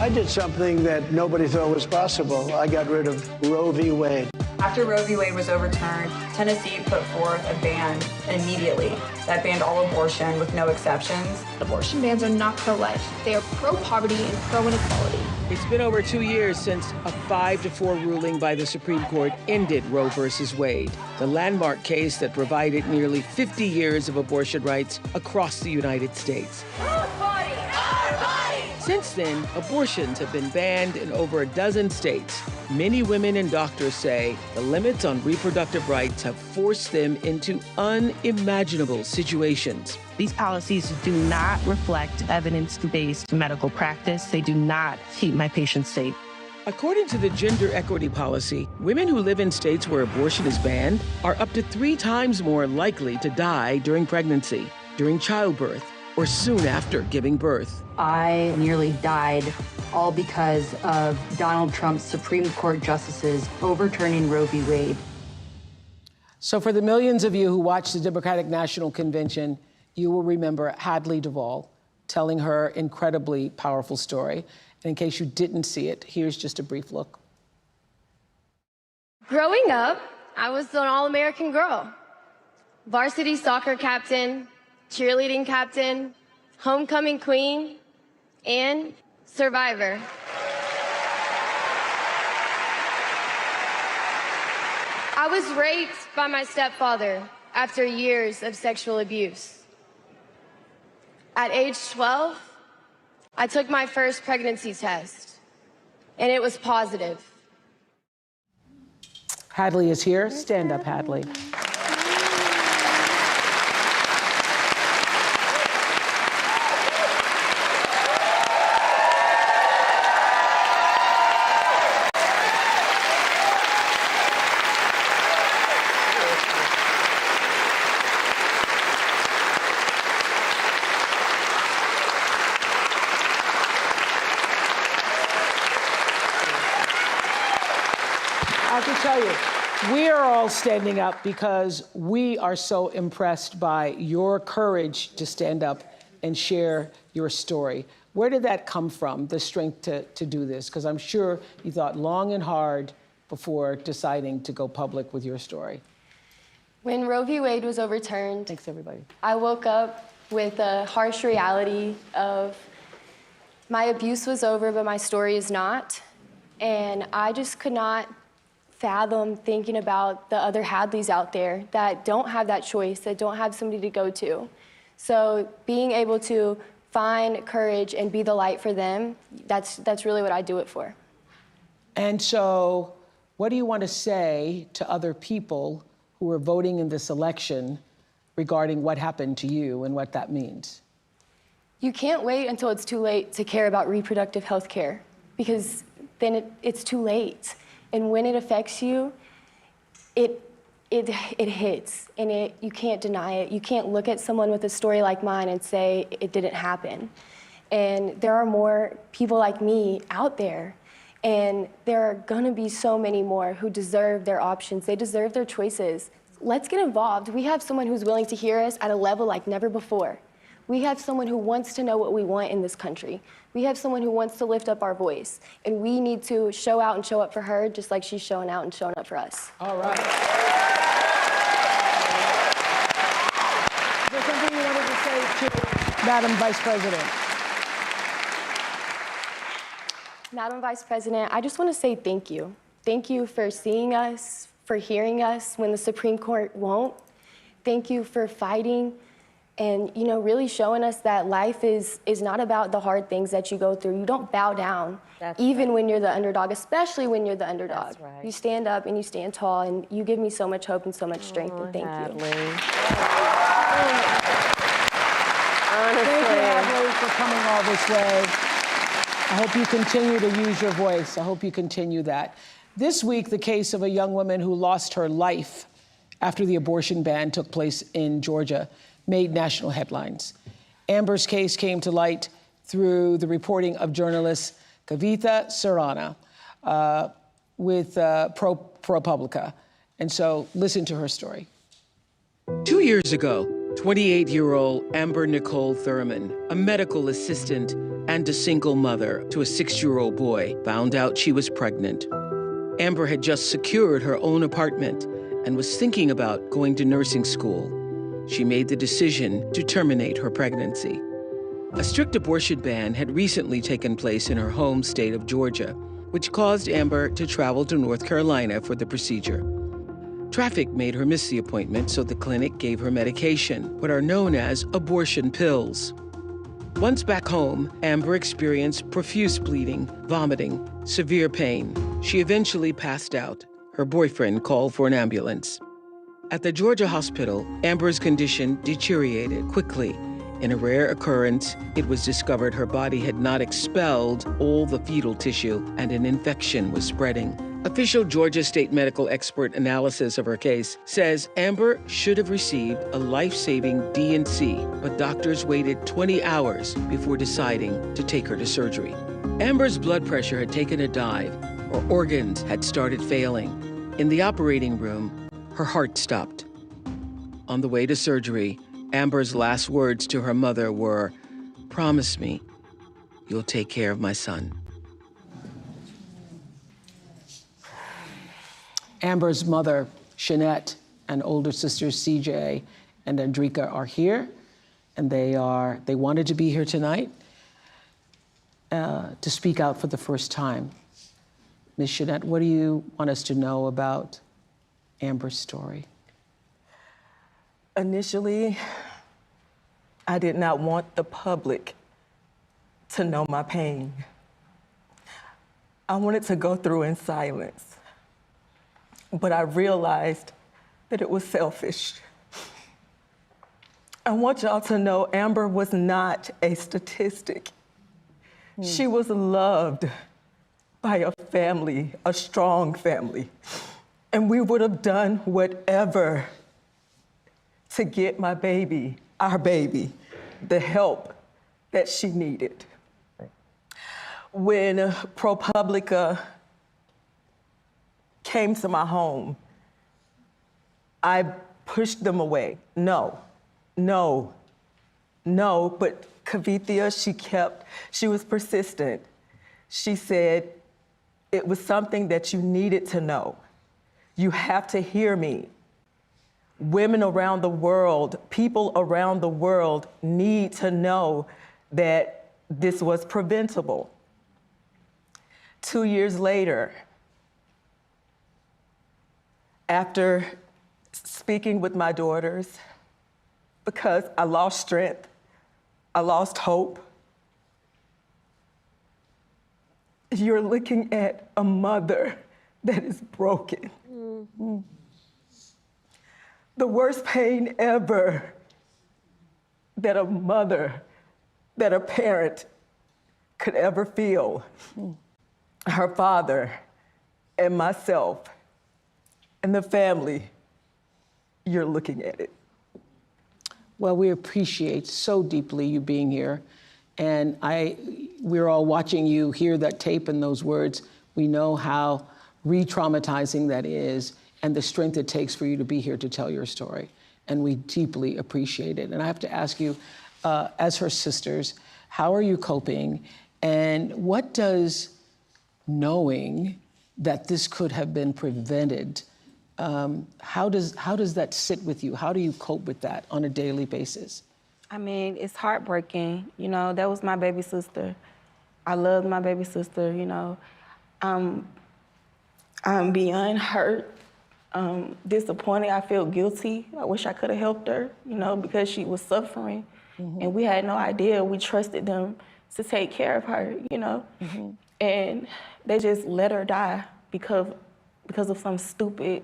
I did something that nobody thought was possible. I got rid of Roe v. Wade. After Roe v. Wade was overturned, Tennessee put forth a ban immediately that banned all abortion with no exceptions. Abortion bans are not pro-life. They are pro-poverty and pro-inequality. It's been over 2 years since a 5-4 ruling by the Supreme Court ended Roe versus Wade, the landmark case that provided nearly 50 years of abortion rights across the United States. Since then, abortions have been banned in over a dozen states. Many women and doctors say the limits on reproductive rights have forced them into unimaginable situations. These policies do not reflect evidence-based medical practice. They do not keep my patients safe. According to the gender equity policy, women who live in states where abortion is banned are up to 3 times more likely to die during pregnancy, during childbirth, or soon after giving birth. I nearly died, all because of Donald Trump's Supreme Court justices overturning Roe v. Wade. So for the millions of you who watched the Democratic National Convention, you will remember Hadley Duvall telling her incredibly powerful story. And in case you didn't see it, here's just a brief look. Growing up, I was an all-American girl. Varsity soccer captain, cheerleading captain, homecoming queen, and survivor. I was raped by my stepfather after years of sexual abuse. At age 12, I took my first pregnancy test, and it was positive. Hadley is here. Stand up, Hadley. I can tell you, we are all standing up because we are so impressed by your courage to stand up and share your story. Where did that come from, the strength to do this? Because I'm sure you thought long and hard before deciding to go public with your story. When Roe v. Wade was overturned, thanks everybody, I woke up with a harsh reality of my abuse was over, but my story is not. And I just could not fathom thinking about the other Hadleys out there that don't have that choice, that don't have somebody to go to. So being able to find courage and be the light for them, that's really what I do it for. And so what do you want to say to other people who are voting in this election regarding what happened to you and what that means? You can't wait until it's too late to care about reproductive health care, because then it's too late. And when it affects you, it hits, and you can't deny it. You can't look at someone with a story like mine and say it didn't happen. And there are more people like me out there, and there are gonna be so many more who deserve their options. They deserve their choices. Let's get involved. We have someone who's willing to hear us at a level like never before. We have someone who wants to know what we want in this country. We have someone who wants to lift up our voice, and we need to show out and show up for her just like she's showing out and showing up for us. All right. Is there something you wanted to say to Madam Vice President? Madam Vice President, I just want to say thank you. Thank you for seeing us, for hearing us when the Supreme Court won't. Thank you for fighting and, really showing us that life is not about the hard things that you go through. You don't bow down, even when you're the underdog, especially when you're the underdog. That's right. You stand up and you stand tall, and you give me so much hope and so much strength, and thank you. Thank you, Hadley, for coming all this way. I hope you continue to use your voice. I hope you continue that. This week, the case of a young woman who lost her life after the abortion ban took place in Georgia made national headlines. Amber's case came to light through the reporting of journalist Kavitha Sarana with ProPublica. And so listen to her story. 2 years ago, 28-year-old Amber Nicole Thurman, a medical assistant and a single mother to a 6-year-old boy, found out she was pregnant. Amber had just secured her own apartment and was thinking about going to nursing school. She made the decision to terminate her pregnancy. A strict abortion ban had recently taken place in her home state of Georgia, which caused Amber to travel to North Carolina for the procedure. Traffic made her miss the appointment, so the clinic gave her medication, what are known as abortion pills. Once back home, Amber experienced profuse bleeding, vomiting, severe pain. She eventually passed out. Her boyfriend called for an ambulance. At the Georgia hospital, Amber's condition deteriorated quickly. In a rare occurrence, it was discovered her body had not expelled all the fetal tissue and an infection was spreading. Official Georgia State medical expert analysis of her case says Amber should have received a life-saving D&C, but doctors waited 20 hours before deciding to take her to surgery. Amber's blood pressure had taken a dive. Her organs had started failing. In the operating room, her heart stopped. On the way to surgery, Amber's last words to her mother were, "Promise me you'll take care of my son." Amber's mother, Shanette, and older sisters, CJ and Andrika, are here, and they wanted to be here tonight to speak out for the first time. Ms. Shanette, what do you want us to know about Amber's story? Initially, I did not want the public to know my pain. I wanted to go through in silence. But I realized that it was selfish. I want y'all to know Amber was not a statistic. She was loved by a family, a strong family. And we would have done whatever to get my baby, our baby, the help that she needed. When ProPublica came to my home, I pushed them away. No, but Kavithia, she was persistent. She said, it was something that you needed to know. You have to hear me. Women around the world, people around the world need to know that this was preventable. 2 years later, after speaking with my daughters, because I lost strength, I lost hope, you're looking at a mother that is broken. Mm-hmm. The worst pain ever that a mother, that a parent could ever feel. Her father and myself and the family, you're looking at it. Well, we appreciate so deeply you being here. And we're all watching you hear that tape and those words. We know how re-traumatizing that is and the strength it takes for you to be here to tell your story. And we deeply appreciate it. And I have to ask you, as her sisters, how are you coping? And what does knowing that this could have been prevented, how does that sit with you? How do you cope with that on a daily basis? I mean, it's heartbreaking. You know, that was my baby sister. I loved my baby sister, you know. I'm beyond hurt, disappointed. I feel guilty. I wish I could have helped her, you know, because she was suffering. Mm-hmm. And we had no idea. We trusted them to take care of her, you know. Mm-hmm. And they just let her die because of some stupid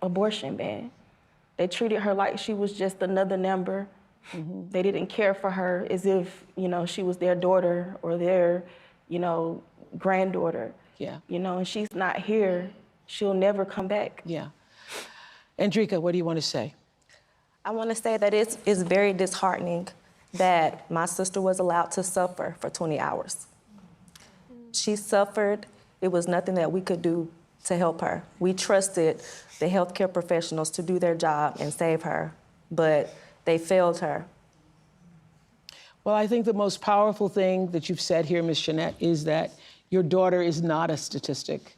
abortion ban. They treated her like she was just another number. Mm-hmm. They didn't care for her as if, you know, she was their daughter or their, you know, granddaughter. Yeah. You know, and she's not here. She'll never come back. Yeah. Andrika, what do you want to say? I want to say that it's very disheartening that my sister was allowed to suffer for 20 hours. She suffered. It was nothing that we could do to help her. We trusted the healthcare professionals to do their job and save her, but they failed her. Well, I think the most powerful thing that you've said here, Ms. Jeanette, is that your daughter is not a statistic.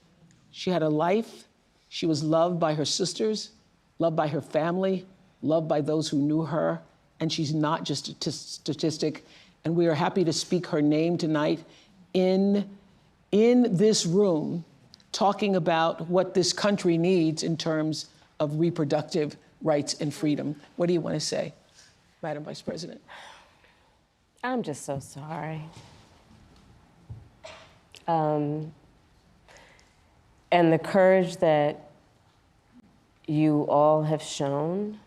She had a life. She was loved by her sisters, loved by her family, loved by those who knew her, and she's not just a statistic. And we are happy to speak her name tonight in this room, talking about what this country needs in terms of reproductive rights and freedom. What do you want to say, Madam Vice President? I'm just so sorry. And the courage that you all have shown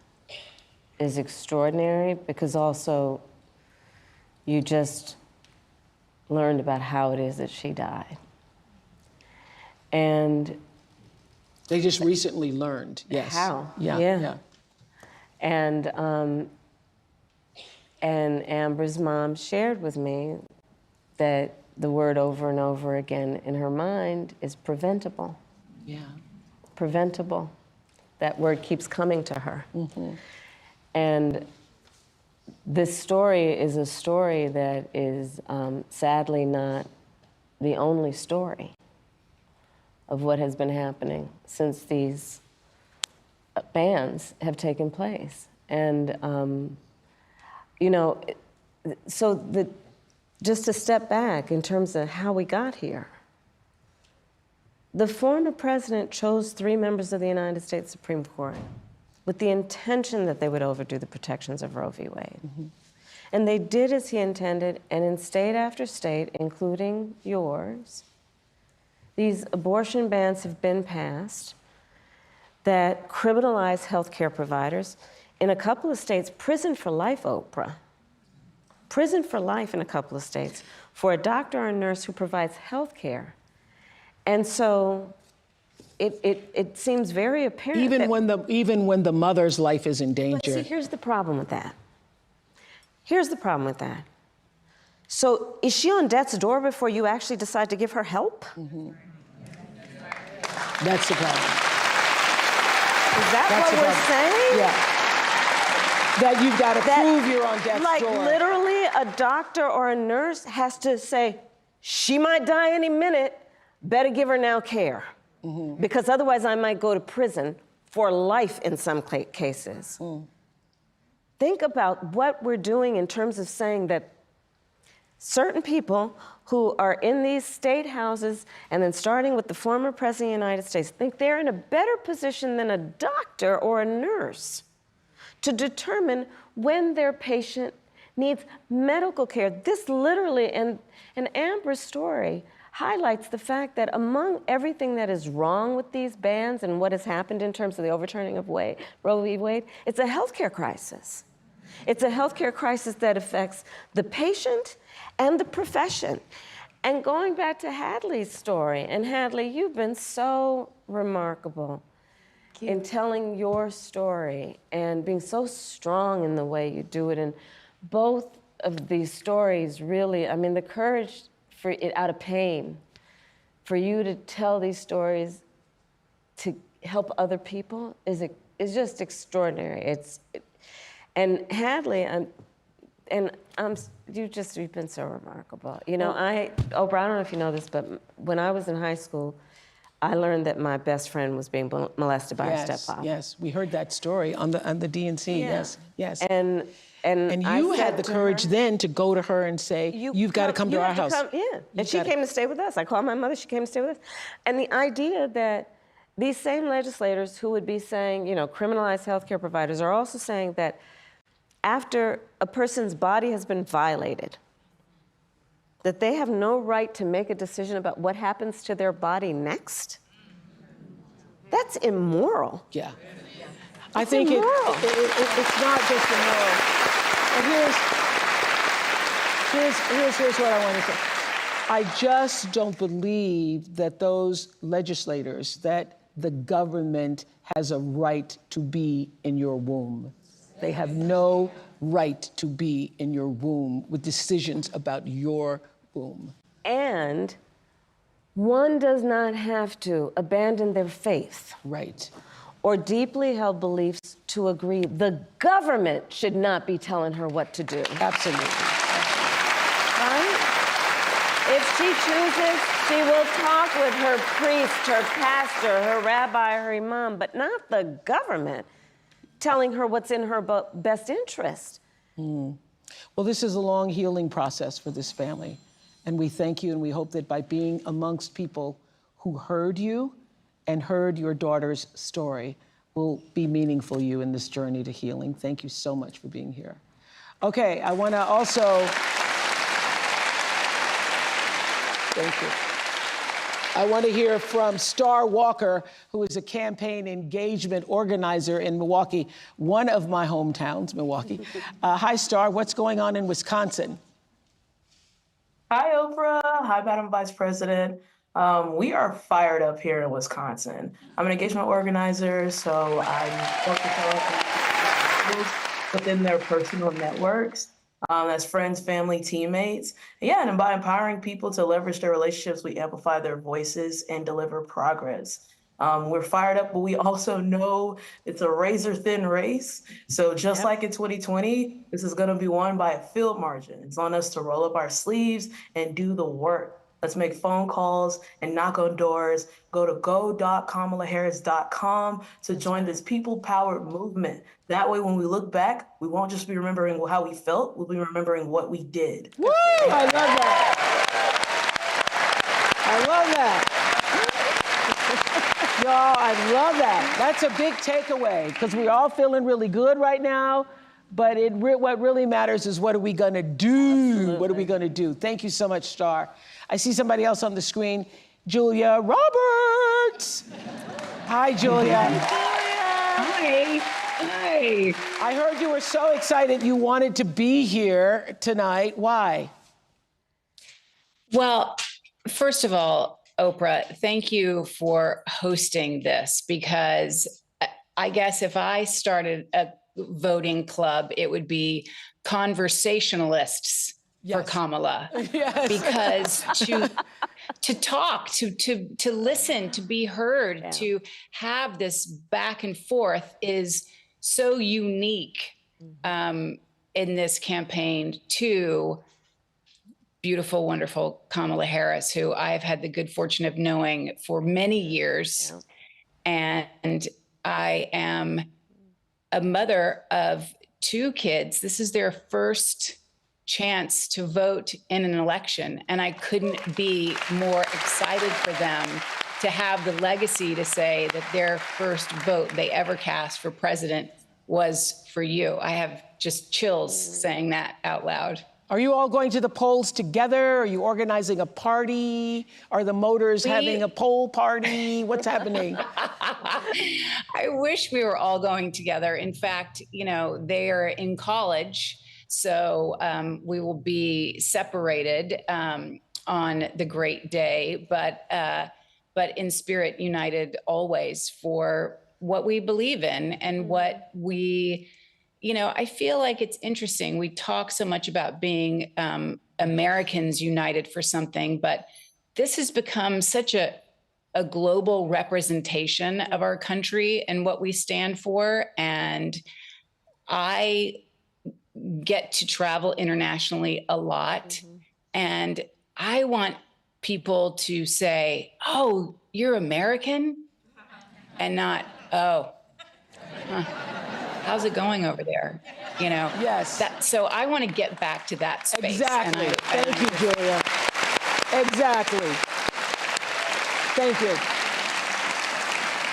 is extraordinary, because also you just learned about how it is that she died. And they just recently learned, yes. How? Yeah. And Amber's mom shared with me that the word over and over again in her mind is preventable. Yeah. Preventable. That word keeps coming to her. Mm-hmm. And this story is a story that is sadly not the only story of what has been happening since these bans have taken place. And, you know, so just to step back in terms of how we got here, the former president chose 3 members of the United States Supreme Court with the intention that they would overdo the protections of Roe v. Wade. Mm-hmm. And they did as he intended, and in state after state, including yours, these abortion bans have been passed that criminalize healthcare providers. In a couple of states, prison for life, Oprah. Prison for life in a couple of states for a doctor or a nurse who provides health care. And so it seems very apparent even when the mother's life is in danger. But see, here's the problem with that. Here's the problem with that. So is she on death's door before you actually decide to give her help? Mm-hmm. That's the problem. Is that what we're saying? Yeah. That you've got to prove you're on death's door. Like literally a doctor or a nurse has to say, she might die any minute, better give her now care. Mm-hmm. Because otherwise I might go to prison for life in some cases. Mm. Think about what we're doing in terms of saying that certain people who are in these state houses, and then starting with the former president of the United States, think they're in a better position than a doctor or a nurse to determine when their patient needs medical care. This literally, and Amber's story highlights the fact that among everything that is wrong with these bans and what has happened in terms of the overturning of Roe v. Wade, it's a healthcare crisis. It's a healthcare crisis that affects the patient and the profession. And going back to Hadley's story, and Hadley, you've been so remarkable in telling your story and being so strong in the way you do it. And both of these stories really, I mean, the courage for it out of pain, for you to tell these stories to help other people is just extraordinary. And Hadley, you've been so remarkable. You know, Oprah, I don't know if you know this, but when I was in high school, I learned that my best friend was being molested by her stepfather. Yes, we heard that story on the DNC. Yeah. Yes. And you had the courage then to go to her and say, you've got to come to our house. And she came to stay with us. I called my mother, she came to stay with us. And the idea that these same legislators who would be saying, you know, criminalize healthcare providers are also saying that after a person's body has been violated, that they have no right to make a decision about what happens to their body next? That's immoral. Yeah. I think it's not just immoral. And here's what I want to say. I just don't believe that those legislators, that the government has a right to be in your womb. They have no right to be in your womb with decisions about your womb. And One does not have to abandon their faith. Right. Or deeply held beliefs to agree the government should not be telling her what to do. Absolutely. Right? If she chooses, she will talk with her priest, her pastor, her rabbi, her imam, but not the government telling her what's in her best interest. Well, this is a long healing process for this family. And we thank you, and we hope that by being amongst people who heard you and heard your daughter's story will be meaningful to you in this journey to healing. Thank you so much for being here. Okay, I want to also... Thank you. I want to hear from Star Walker, who is a campaign engagement organizer in Milwaukee, one of my hometowns, Milwaukee. Hi, Star. What's going on in Wisconsin? Hi, Oprah. Hi, Madam Vice President. We are fired up here in Wisconsin. I'm an engagement organizer, so I work with within their personal networks. As friends, family, teammates. Yeah, and by empowering people to leverage their relationships, we amplify their voices and deliver progress. We're fired up, but we also know it's a razor-thin race. So just like in 2020, this is gonna be won by a field margin. It's on us to roll up our sleeves and do the work. Let's make phone calls and knock on doors. Go to go.kamalaharris.com to join this people-powered movement. That way, when we look back, we won't just be remembering how we felt, we'll be remembering what we did. Woo! I love that. I love that. Y'all, I love that. That's a big takeaway, because we're all feeling really good right now, but what really matters is what are we gonna do? Absolutely. What are we gonna do? Thank you so much, Star. I see somebody else on the screen, Julia Roberts. Hi, Julia. Hi. Hi. I heard you were so excited you wanted to be here tonight. Why? Well, first of all, Oprah, thank you for hosting this, because I guess if I started a voting club, it would be conversationalists for Kamala. Yes. Because to talk, to listen, to be heard, to have this back and forth is so unique in this campaign to beautiful, wonderful Kamala Harris, who I've had the good fortune of knowing for many years. And I am a mother of 2 kids. This is their first chance to vote in an election. And I couldn't be more excited for them to have the legacy to say that their first vote they ever cast for president was for you. I have just chills saying that out loud. Are you all going to the polls together? Are you organizing a party? Are the Motors having a poll party? What's happening? I wish we were all going together. In fact, you know, they are in college, so we will be separated on the great day, but in spirit united always for what we believe in and what we, you know, I feel like it's interesting. We talk so much about being Americans united for something, but this has become such a global representation of our country and what we stand for. And I get to travel internationally a lot. And I want people to say, oh, you're American? And not, oh, how's it going over there? You know? Yes. So I want to get back to that space. Exactly. Thank you, Julia. Exactly. Thank you.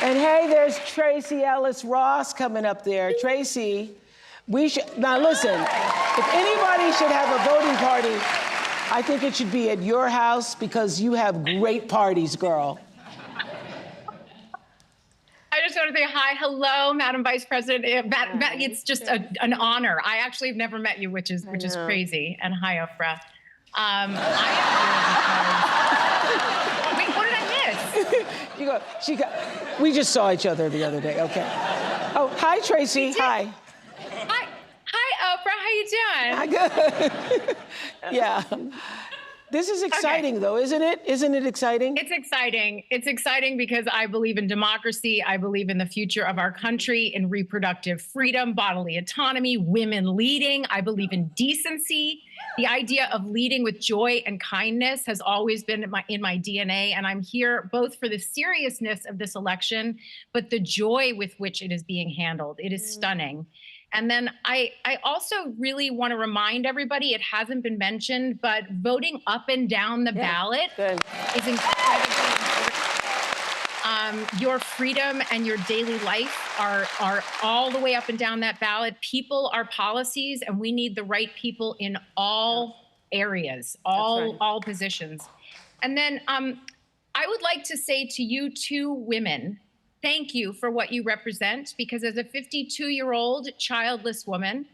And hey, there's Tracy Ellis Ross coming up there. Tracy, now listen, if anybody should have a voting party, I think it should be at your house because you have great parties, girl. I just want to say hi. Hello, Madam Vice President. It's just an honor. I actually have never met you, which is crazy. And hi, Oprah. Wait, what did I miss? We just saw each other the other day. Okay. Oh, hi, Tracy. Hi. Hi, Oprah. How you doing? Hi, good. Yeah. This is exciting, though, isn't it? Isn't it exciting? It's exciting. It's exciting because I believe in democracy. I believe in the future of our country, in reproductive freedom, bodily autonomy, women leading. I believe in decency. The idea of leading with joy and kindness has always been in my DNA. And I'm here both for the seriousness of this election, but the joy with which it is being handled. It is stunning. And then I also really want to remind everybody, it hasn't been mentioned, but voting up and down the ballot is incredibly important. Your freedom and your daily life are all the way up and down that ballot. People are policies, and we need the right people in all areas, all positions. And then I would like to say to you two women, thank you for what you represent, because as a 52-year-old childless woman,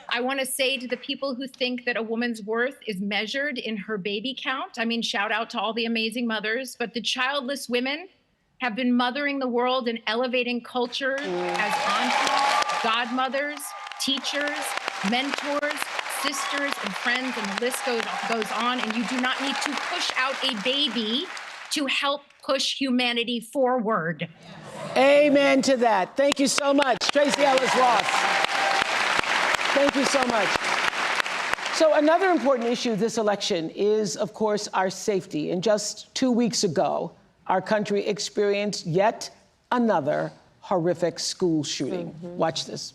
I want to say to the people who think that a woman's worth is measured in her baby count, I mean, shout out to all the amazing mothers, but the childless women have been mothering the world and elevating culture as aunties, godmothers, teachers, mentors, sisters, and friends, and the list goes on. And you do not need to push out a baby to help push humanity forward. Amen to that. Thank you so much, Tracy Ellis Ross. Thank you so much. So another important issue this election is, of course, our safety. And just 2 weeks ago, our country experienced yet another horrific school shooting. Watch this.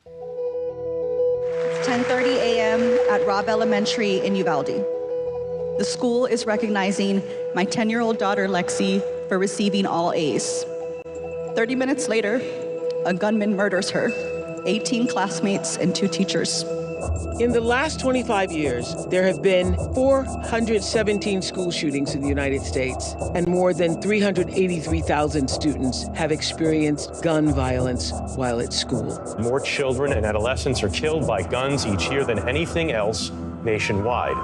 It's 10:30 a.m. at Robb Elementary in Uvalde. The school is recognizing my 10-year-old daughter, Lexi, for receiving all A's. 30 minutes later, a gunman murders her, 18 classmates and 2 teachers. In the last 25 years, there have been 417 school shootings in the United States, and more than 383,000 students have experienced gun violence while at school. More children and adolescents are killed by guns each year than anything else nationwide.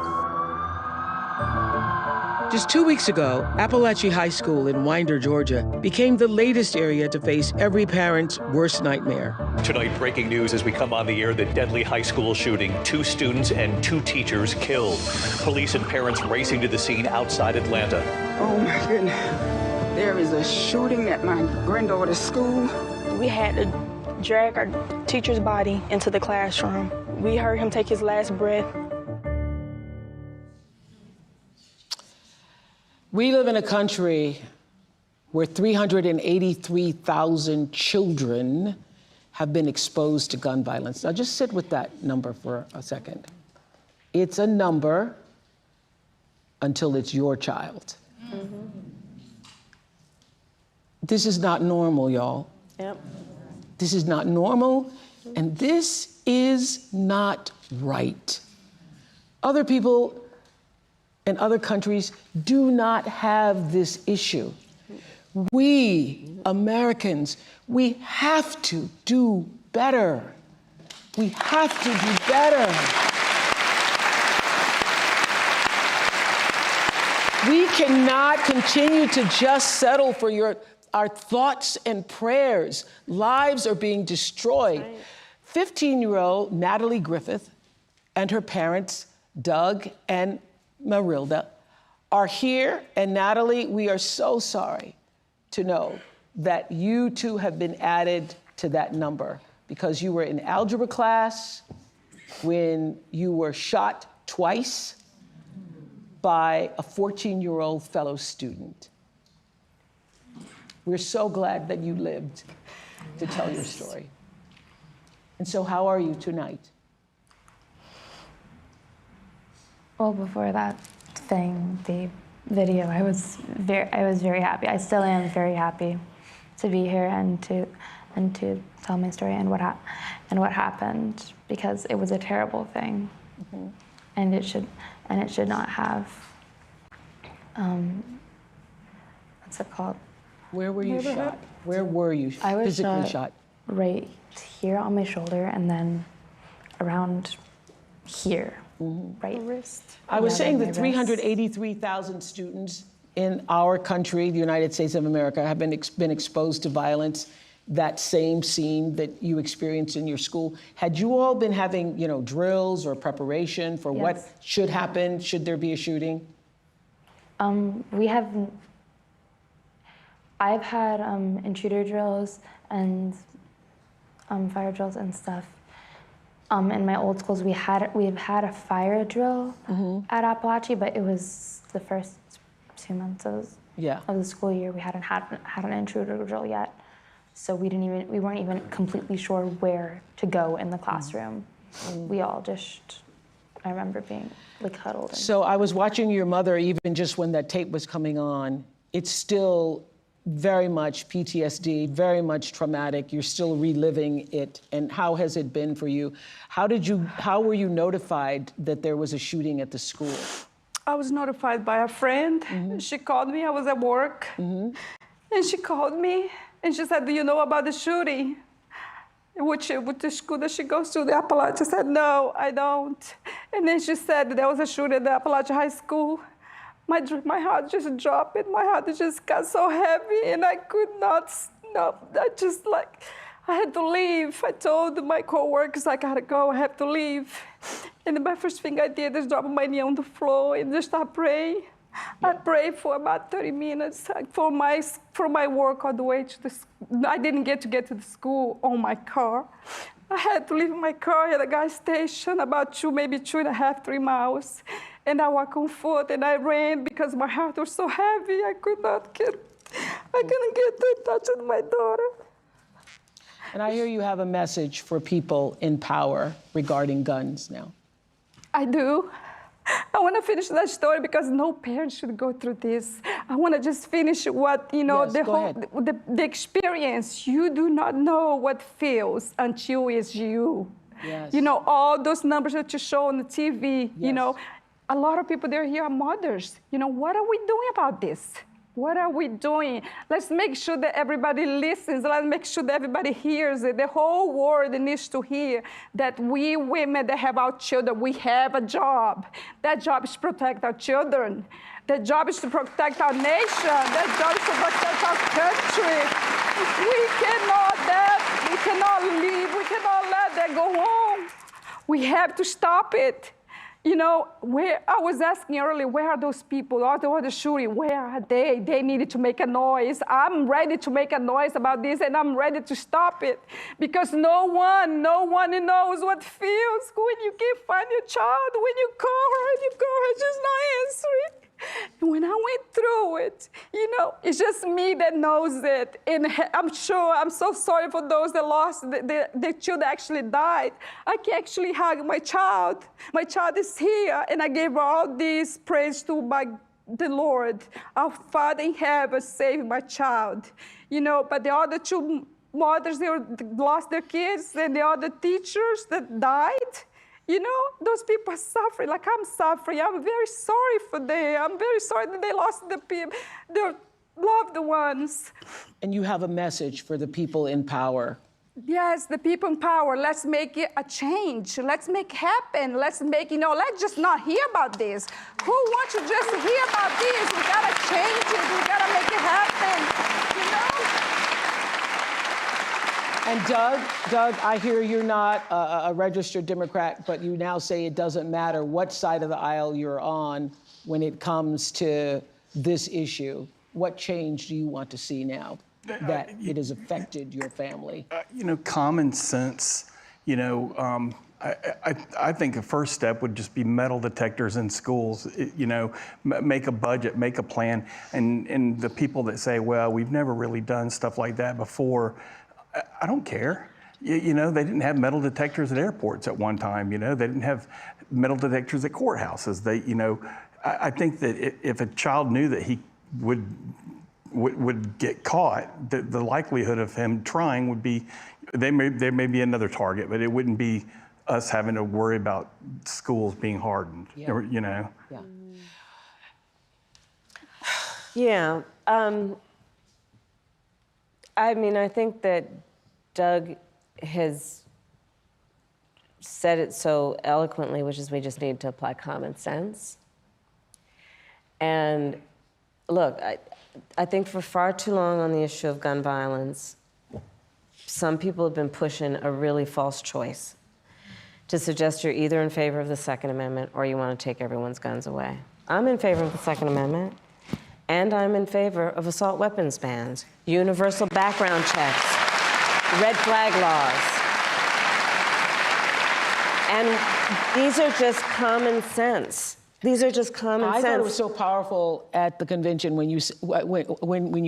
Just 2 weeks ago, Appalachia High School in Winder, Georgia, became the latest area to face every parent's worst nightmare. Tonight, breaking news as we come on the air, the deadly high school shooting, 2 students and 2 teachers killed. Police and parents racing to the scene outside Atlanta. Oh my goodness. There is a shooting at my granddaughter's school. We had to drag our teacher's body into the classroom. We heard him take his last breath. We live in a country where 383,000 children have been exposed to gun violence. Now just sit with that number for a second. It's a number until it's your child. This is not normal, y'all. Yep. This is not normal, and this is not right. Other people in other countries do not have this issue. We, Americans, we have to do better. We have to do better. We cannot continue to just settle for our thoughts and prayers. Lives are being destroyed. 15-year-old Natalie Griffith and her parents, Doug and Marilda, are here. And Natalie, we are so sorry to know that you too have been added to that number because you were in algebra class when you were shot twice by a 14-year-old fellow student. We're so glad that you lived to tell your story. And so how are you tonight? Well, before that thing, the video, I was very happy. I still am very happy to be here and to tell my story and what happened, because it was a terrible thing, and it should not have. What's it called? Where were you shot? Where were you physically shot? Right here on my shoulder, and then around here. Right wrist. I was saying that 383,000 students in our country, the United States of America, have been exposed to violence that same scene that you experienced in your school. Had you all been having, drills or preparation for what should happen, should there be a shooting? I've had intruder drills and fire drills and stuff. In my old schools, we've had a fire drill at Appalachia, but it was the first 2 months of the school year. We hadn't had an intruder drill yet, so we weren't even completely sure where to go in the classroom. We all just, I remember being huddled. So I was watching your mother, even just when that tape was coming on. It's still very much PTSD, very much traumatic. You're still reliving it. And how has it been for you? How were you notified that there was a shooting at the school? I was notified by a friend. She called me, I was at work. And she called me and she said, do you know about the shooting? With the school that she goes to, the Appalachia. I said, no, I don't. And then she said there was a shooting at the Appalachia High School. My heart just dropped. My heart just got so heavy and I could not stop. I had to leave. I told my coworkers, I gotta go, I have to leave. And the first thing I did is drop my knee on the floor and just start praying. I prayed for about 30 minutes from my work all the way to the school. I didn't get to the school on my car. I had to leave my car at a gas station about maybe 2.5, 3 miles. And I walked on foot and I ran because my heart was so heavy. I couldn't get to touch my daughter. And I hear you have a message for people in power regarding guns now. I do. I want to finish that story because no parent should go through this. I want to just finish what, the experience. You do not know what feels until it's you. Yes. All those numbers that you show on the TV, a lot of people there here are mothers. What are we doing about this? What are we doing? Let's make sure that everybody listens. Let's make sure that everybody hears it. The whole world needs to hear that we women that have our children, we have a job. That job is to protect our children. That job is to protect our nation. That job is to protect our country. We cannot leave. We cannot let that go on. We have to stop it. Where I was asking earlier, where are those people? All the shooting, where are they? They needed to make a noise. I'm ready to make a noise about this, and I'm ready to stop it. Because no one knows what feels when you can't find your child, when you call her, she's not answering. And when I went through it, it's just me that knows it. And I'm so sorry for those that lost their children that actually died. I can actually hug my child. My child is here, and I gave her all this praise to the Lord. Our Father in heaven saved my child. But the other two mothers, they lost their kids, and the other teachers that died. Those people are suffering like I'm suffering. I'm very sorry for them. I'm very sorry that they lost their loved ones. And you have a message for the people in power. Yes, the people in power. Let's make it a change. Let's make it happen. Let's let's just not hear about this. Who wants to just hear about this? We gotta change it. We gotta make it happen. And Doug, I hear you're not a registered Democrat, but you now say it doesn't matter what side of the aisle you're on when it comes to this issue. What change do you want to see now that it has affected your family? Common sense, I think a first step would just be metal detectors in schools, make a budget, make a plan. And the people that say, well, we've never really done stuff like that before, I don't care. They didn't have metal detectors at airports at one time. They didn't have metal detectors at courthouses. I think that if a child knew that he would get caught, the likelihood of him trying would be, there may be another target, but it wouldn't be us having to worry about schools being hardened. Yeah. I think that Doug has said it so eloquently, which is we just need to apply common sense. And look, I think for far too long on the issue of gun violence, some people have been pushing a really false choice to suggest you're either in favor of the Second Amendment or you want to take everyone's guns away. I'm in favor of the Second Amendment, and I'm in favor of assault weapons bans, universal background checks, red flag laws. And these are just common sense. These are just common sense. I thought it was so powerful at the convention when you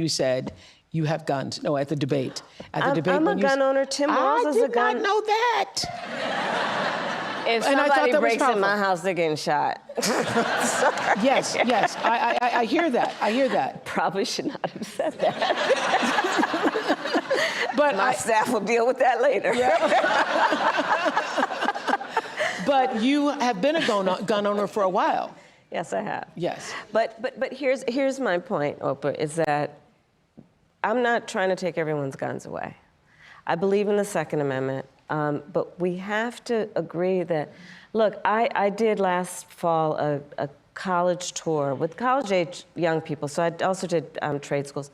said you have guns. No, at the debate. I'm a gun owner. Tim Walz is a gun. I did not know that. If somebody breaks in my house, they're getting shot. Yes, I hear that. I hear that. Probably should not have said that. But my staff will deal with that later. Yeah. But you have been a gun owner for a while. Yes, I have. Yes. But here's my point, Oprah, is that I'm not trying to take everyone's guns away. I believe in the Second Amendment, but we have to agree that, look, I did last fall a college tour with college-age young people, so I also did trade schools.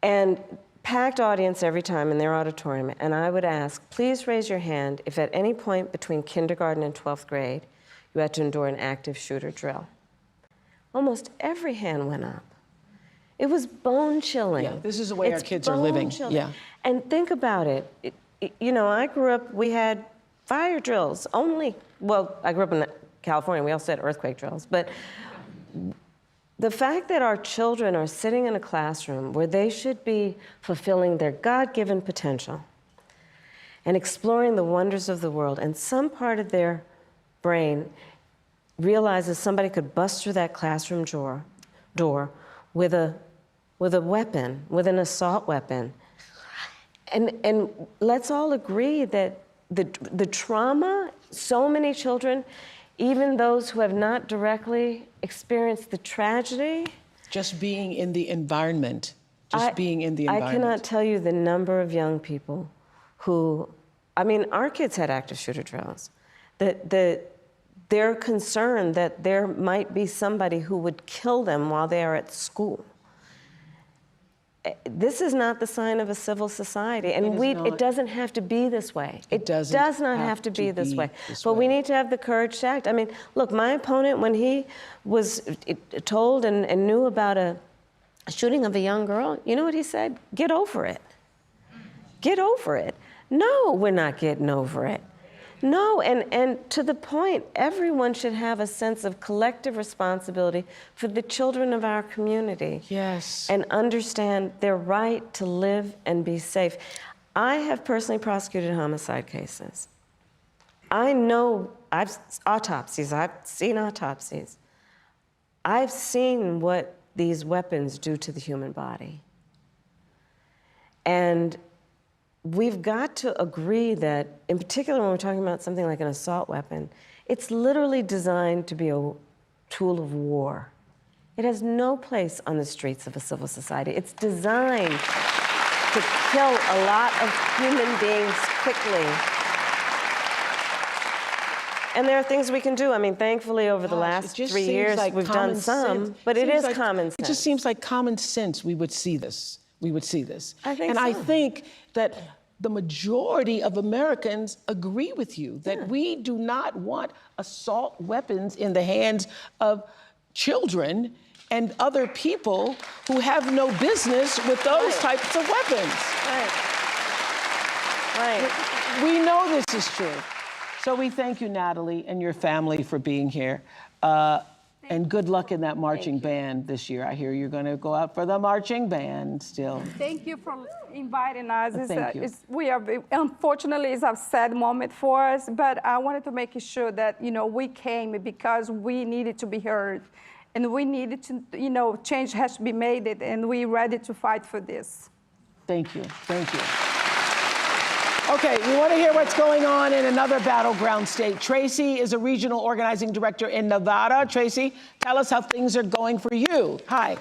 And packed audience every time in their auditorium, and I would ask, please raise your hand if at any point between kindergarten and 12th grade you had to endure an active shooter drill. Almost every hand went up. It was bone-chilling. Yeah, this is the way our kids are living. Yeah. And think about it. You know, I grew up, we had fire drills only. Well, I grew up in California, we also had earthquake drills, but the fact that our children are sitting in a classroom where they should be fulfilling their God-given potential and exploring the wonders of the world, and some part of their brain realizes somebody could bust through that classroom door with a weapon, with an assault weapon. And let's all agree that the trauma, so many children, even those who have not directly experienced the tragedy. Just being in the environment. Being in the I environment. cannot tell you the number of young people who, I mean, our kids had active shooter drills. They're concerned that there might be somebody who would kill them while they are at school. This is not the sign of a civil society, and it doesn't have to be this way. It does not have to be this way. But we need to have the courage to act. I mean, look, my opponent, when he was told and knew about a shooting of a young girl, you know what he said? Get over it. Get over it. No, we're not getting over it. No, and to the point, everyone should have a sense of collective responsibility for the children of our community. Yes. And understand their right to live and be safe. I have personally prosecuted homicide cases. I know, I've seen autopsies. I've seen what these weapons do to the human body. And we've got to agree that, in particular when we're talking about something like an assault weapon, it's literally designed to be a tool of war. It has no place on the streets of a civil society. It's designed to kill a lot of human beings quickly. And there are things we can do. I mean, thankfully, over the last 3 years, we've done some, but it is common sense. It just seems like common sense we would see this. I think I think that the majority of Americans agree with you that we do not want assault weapons in the hands of children and other people who have no business with those types of weapons. Right. We know this is true. So we thank you, Natalie, and your family for being here. And good luck in that marching band this year. I hear you're going to go out for the marching band still. Thank you for inviting us. Thank you. Unfortunately, it's a sad moment for us, but I wanted to make sure that, we came because we needed to be heard. And we needed to, change has to be made, and we're ready to fight for this. Thank you. Thank you. Okay, we want to hear what's going on in another battleground state. Tracy is a regional organizing director in Nevada. Tracy, tell us how things are going for you. Hi.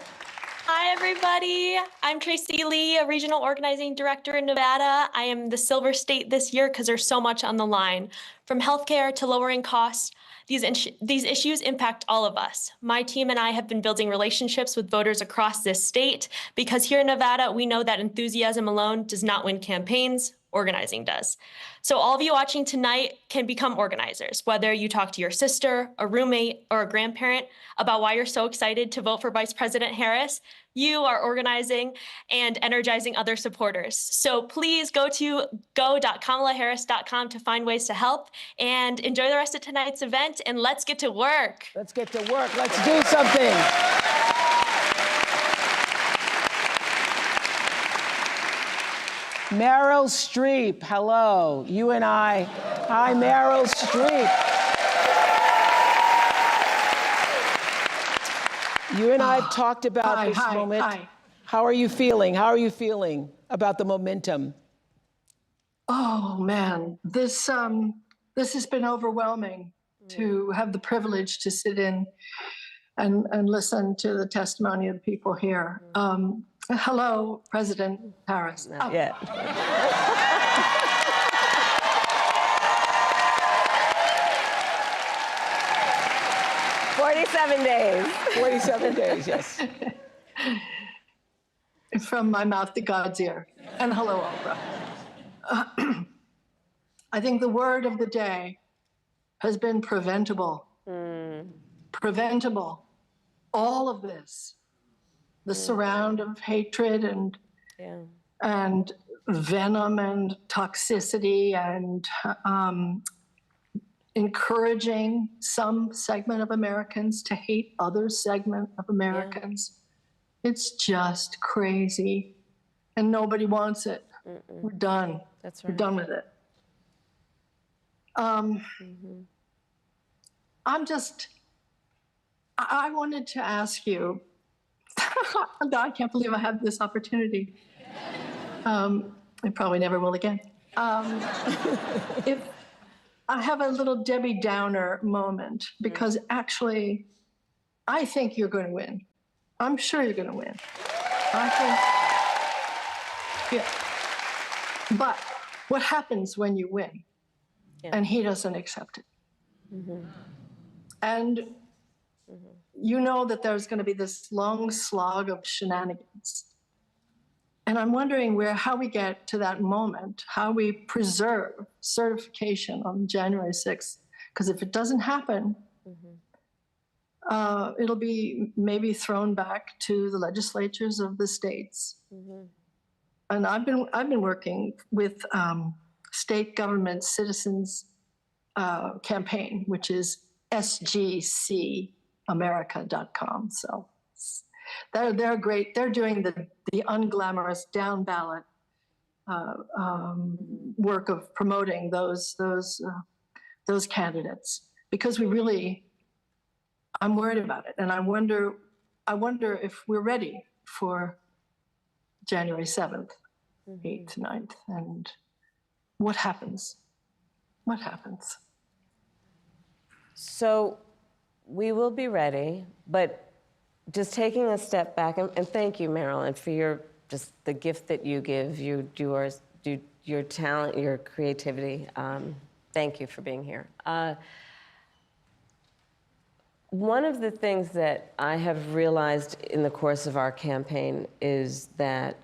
Hi, Hi, everybody. I'm Tracy Lee, a regional organizing director in Nevada. I am the Silver State this year because there's so much on the line. From healthcare to lowering costs, these issues impact all of us. My team and I have been building relationships with voters across this state because here in Nevada, we know that enthusiasm alone does not win campaigns. Organizing does. So all of you watching tonight can become organizers, whether you talk to your sister, a roommate, or a grandparent about why you're so excited to vote for Vice President Harris. You are organizing and energizing other supporters. So please go to go.kamalaharris.com to find ways to help and enjoy the rest of tonight's event, and let's get to work. Let's get to work. Let's do something. Meryl Streep, hello. You and I. Hi, Meryl Streep. You and I have talked about this moment. Hi. How are you feeling? How are you feeling about the momentum? Oh, man. This has been overwhelming to have the privilege to sit in and listen to the testimony of the people here. Hello, President Harris. Not yet. 47 days. 47 days, yes. From my mouth to God's ear. And hello, Oprah. I think the word of the day has been preventable. Preventable. All of this. The surround of hatred and venom and toxicity and encouraging some segment of Americans to hate other segment of Americans. It's just crazy. And nobody wants it. We're done. That's right. We're done with it. I wanted to ask you, I can't believe I have this opportunity. I probably never will again. If I have a little Debbie Downer moment, because actually, I think you're going to win. I'm sure you're going to win. Yeah. But what happens when you win and he doesn't accept it? And you know that there's going to be this long slog of shenanigans. And I'm wondering how we get to that moment, how we preserve certification on January 6th. Because if it doesn't happen, it'll be maybe thrown back to the legislatures of the states. And I've been working with state government citizens campaign, which is sgcamerica.com. So they're great. They're doing the unglamorous down ballot work of promoting those candidates, because I'm worried about it, and I wonder if we're ready for January 7th, 8th, 9th, and what happens? What happens? So we will be ready, but just taking a step back, and thank you, Marilyn, for the gift that you give, your talent, your creativity. Thank you for being here. One of the things that I have realized in the course of our campaign is that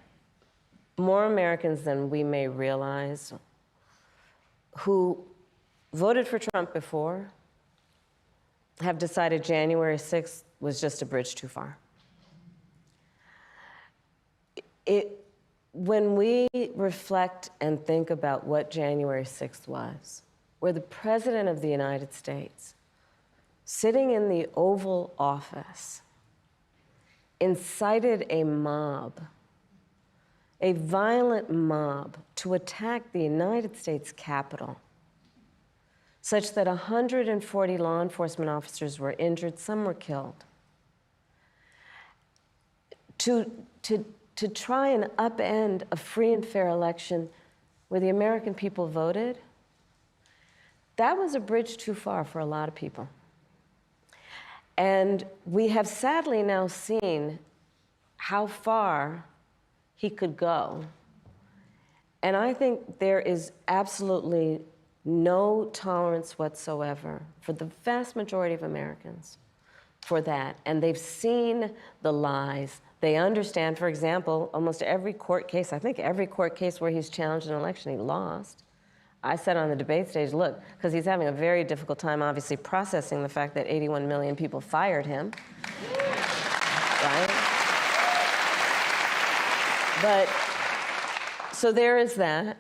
more Americans than we may realize who voted for Trump before have decided January 6th was just a bridge too far. When we reflect and think about what January 6th was, where the President of the United States, sitting in the Oval Office, incited a mob, a violent mob, to attack the United States Capitol, such that 140 law enforcement officers were injured, some were killed. To try and upend a free and fair election where the American people voted, that was a bridge too far for a lot of people. And we have sadly now seen how far he could go. And I think there is absolutely no tolerance whatsoever for the vast majority of Americans for that. And they've seen the lies. They understand, for example, almost every court case, I think every court case where he's challenged an election, he lost. I said on the debate stage, look, because he's having a very difficult time, obviously, processing the fact that 81 million people fired him, right? But, so there is that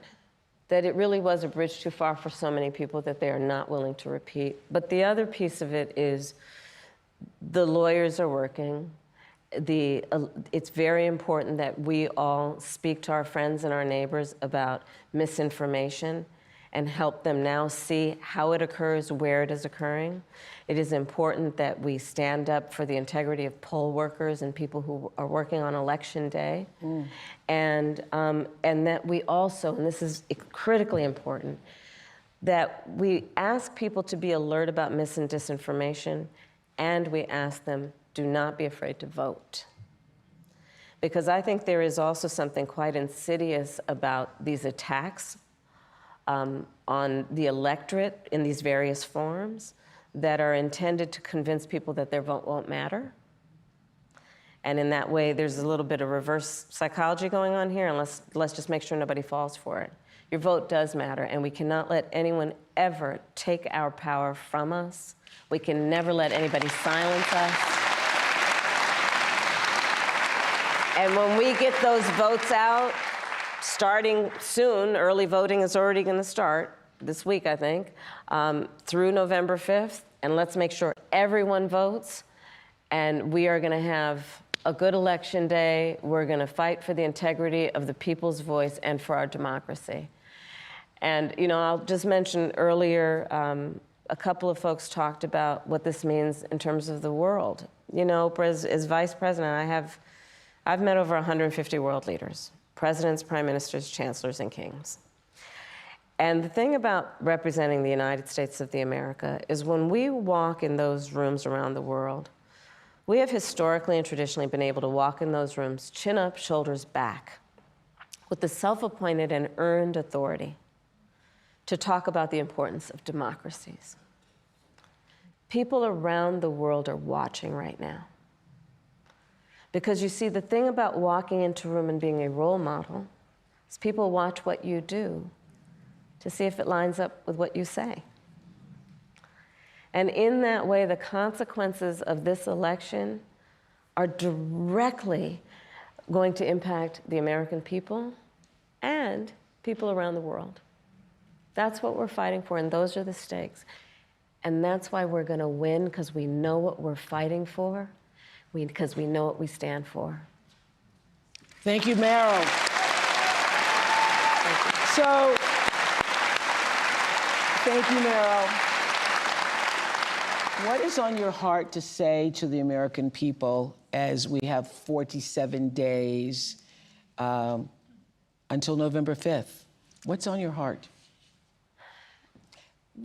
it really was a bridge too far for so many people that they are not willing to repeat. But the other piece of it is the lawyers are working. It's very important that we all speak to our friends and our neighbors about misinformation and help them now see how it occurs, where it is occurring. It is important that we stand up for the integrity of poll workers and people who are working on election day. And that we also, and this is critically important, that we ask people to be alert about mis and disinformation, and we ask them, do not be afraid to vote. Because I think there is also something quite insidious about these attacks on the electorate in these various forms that are intended to convince people that their vote won't matter. And in that way, there's a little bit of reverse psychology going on here, and let's just make sure nobody falls for it. Your vote does matter, and we cannot let anyone ever take our power from us. We can never let anybody silence us. And when we get those votes out, starting soon, early voting is already going to start this week, I think, through November 5th. And let's make sure everyone votes. And we are going to have a good election day. We're going to fight for the integrity of the people's voice and for our democracy. And, you know, I'll just mention earlier, a couple of folks talked about what this means in terms of the world. You know, as vice president, I've met over 150 world leaders. Presidents, prime ministers, chancellors, and kings. And the thing about representing the United States of America is when we walk in those rooms around the world, we have historically and traditionally been able to walk in those rooms, chin up, shoulders back, with the self-appointed and earned authority to talk about the importance of democracies. People around the world are watching right now. Because you see, the thing about walking into a room and being a role model is people watch what you do to see if it lines up with what you say. And in that way, the consequences of this election are directly going to impact the American people and people around the world. That's what we're fighting for, and those are the stakes. And that's why we're going to win, because we know what we're fighting for. Because we know what we stand for. Thank you, Meryl. So, thank you, Meryl. What is on your heart to say to the American people as we have 47 days until November 5th? What's on your heart?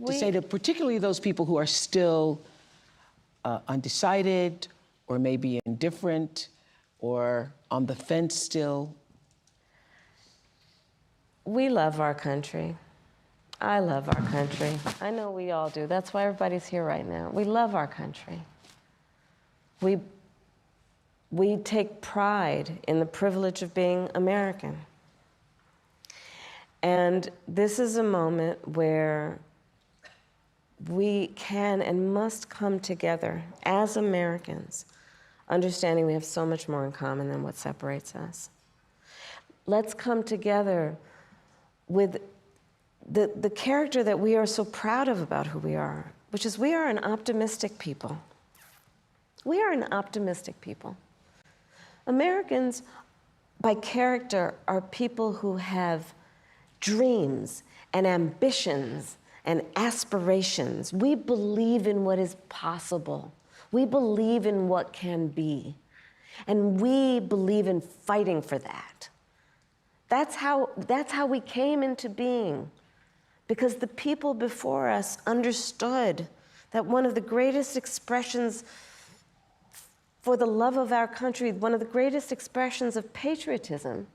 To say to particularly those people who are still undecided, or maybe indifferent, or on the fence still? We love our country. I love our country. I know we all do. That's why everybody's here right now. We love our country. We take pride in the privilege of being American. And this is a moment where we can and must come together as Americans, understanding we have so much more in common than what separates us. Let's come together with the character that we are so proud of about who we are, which is we are an optimistic people. We are an optimistic people. Americans, by character, are people who have dreams and ambitions and aspirations. We believe in what is possible. We believe in what can be. And we believe in fighting for that. That's how we came into being. Because the people before us understood that one of the greatest expressions for the love of our country, one of the greatest expressions of patriotism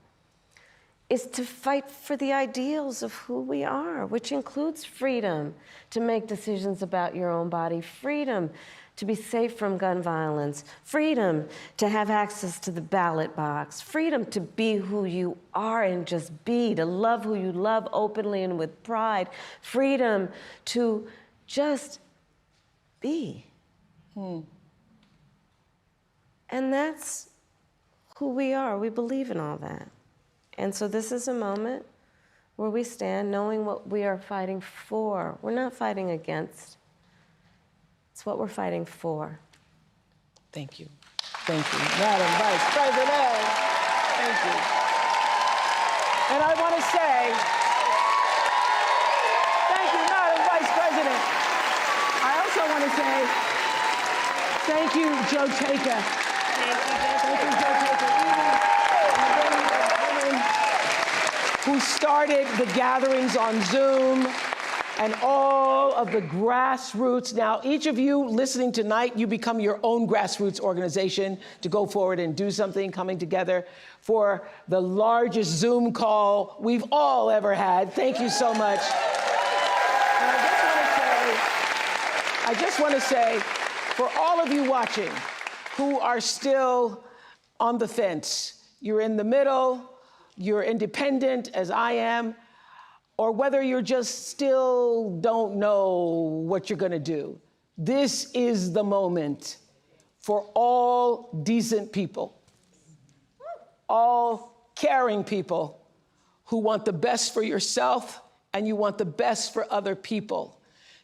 is to fight for the ideals of who we are, which includes freedom to make decisions about your own body, freedom to be safe from gun violence, freedom to have access to the ballot box, freedom to be who you are and just be, to love who you love openly and with pride, freedom to just be. And that's who we are. We believe in all that. And so this is a moment where we stand knowing what we are fighting for. We're not fighting against. It's what we're fighting for. Thank you. Thank you, Madam Vice President. Thank you. And I want to say, thank you, Madam Vice President. I also want to say, thank you, Joe Taker. Thank you, Joe Taker. Who started the gatherings on Zoom and all of the grassroots. Now, each of you listening tonight, you become your own grassroots organization to go forward and do something, coming together for the largest Zoom call we've all ever had. Thank you so much. And I just want to say, for all of you watching who are still on the fence, you're in the middle, you're independent as I am, or whether you're just still don't know what you're gonna do. This is the moment for all decent people, all caring people who want the best for yourself and you want the best for other people.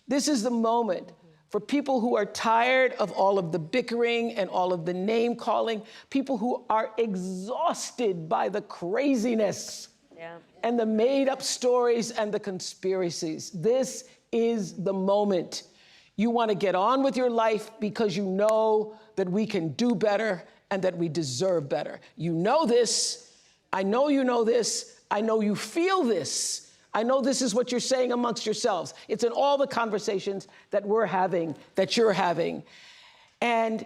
This is the moment for people who are tired of all of the bickering and all of the name calling, people who are exhausted by the craziness and the made up stories and the conspiracies. This is the moment. You want to get on with your life because you know that we can do better and that we deserve better. You know this. I know you know this. I know you feel this. I know this is what you're saying amongst yourselves. It's in all the conversations that we're having, that you're having. And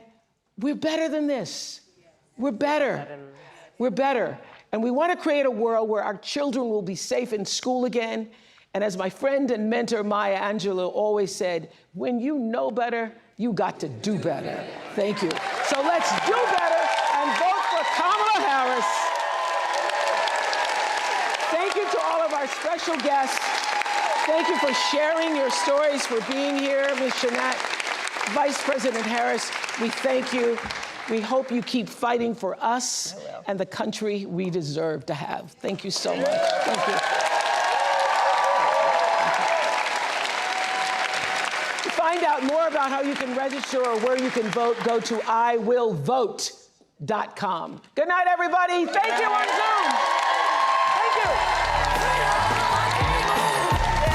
we're better than this. We're better. We're better. And we want to create a world where our children will be safe in school again. And as my friend and mentor Maya Angelou always said, when you know better, you got to do better. Thank you. So let's do better and vote for Kamala Harris. Thank you to all of our special guests. Thank you for sharing your stories, for being here, Ms. Shanat. Vice President Harris, we thank you. We hope you keep fighting for us and the country we deserve to have. Thank you so much. Thank you. To find out more about how you can register or where you can vote, go to iwillvote.com. Good night, everybody. Thank you on Zoom.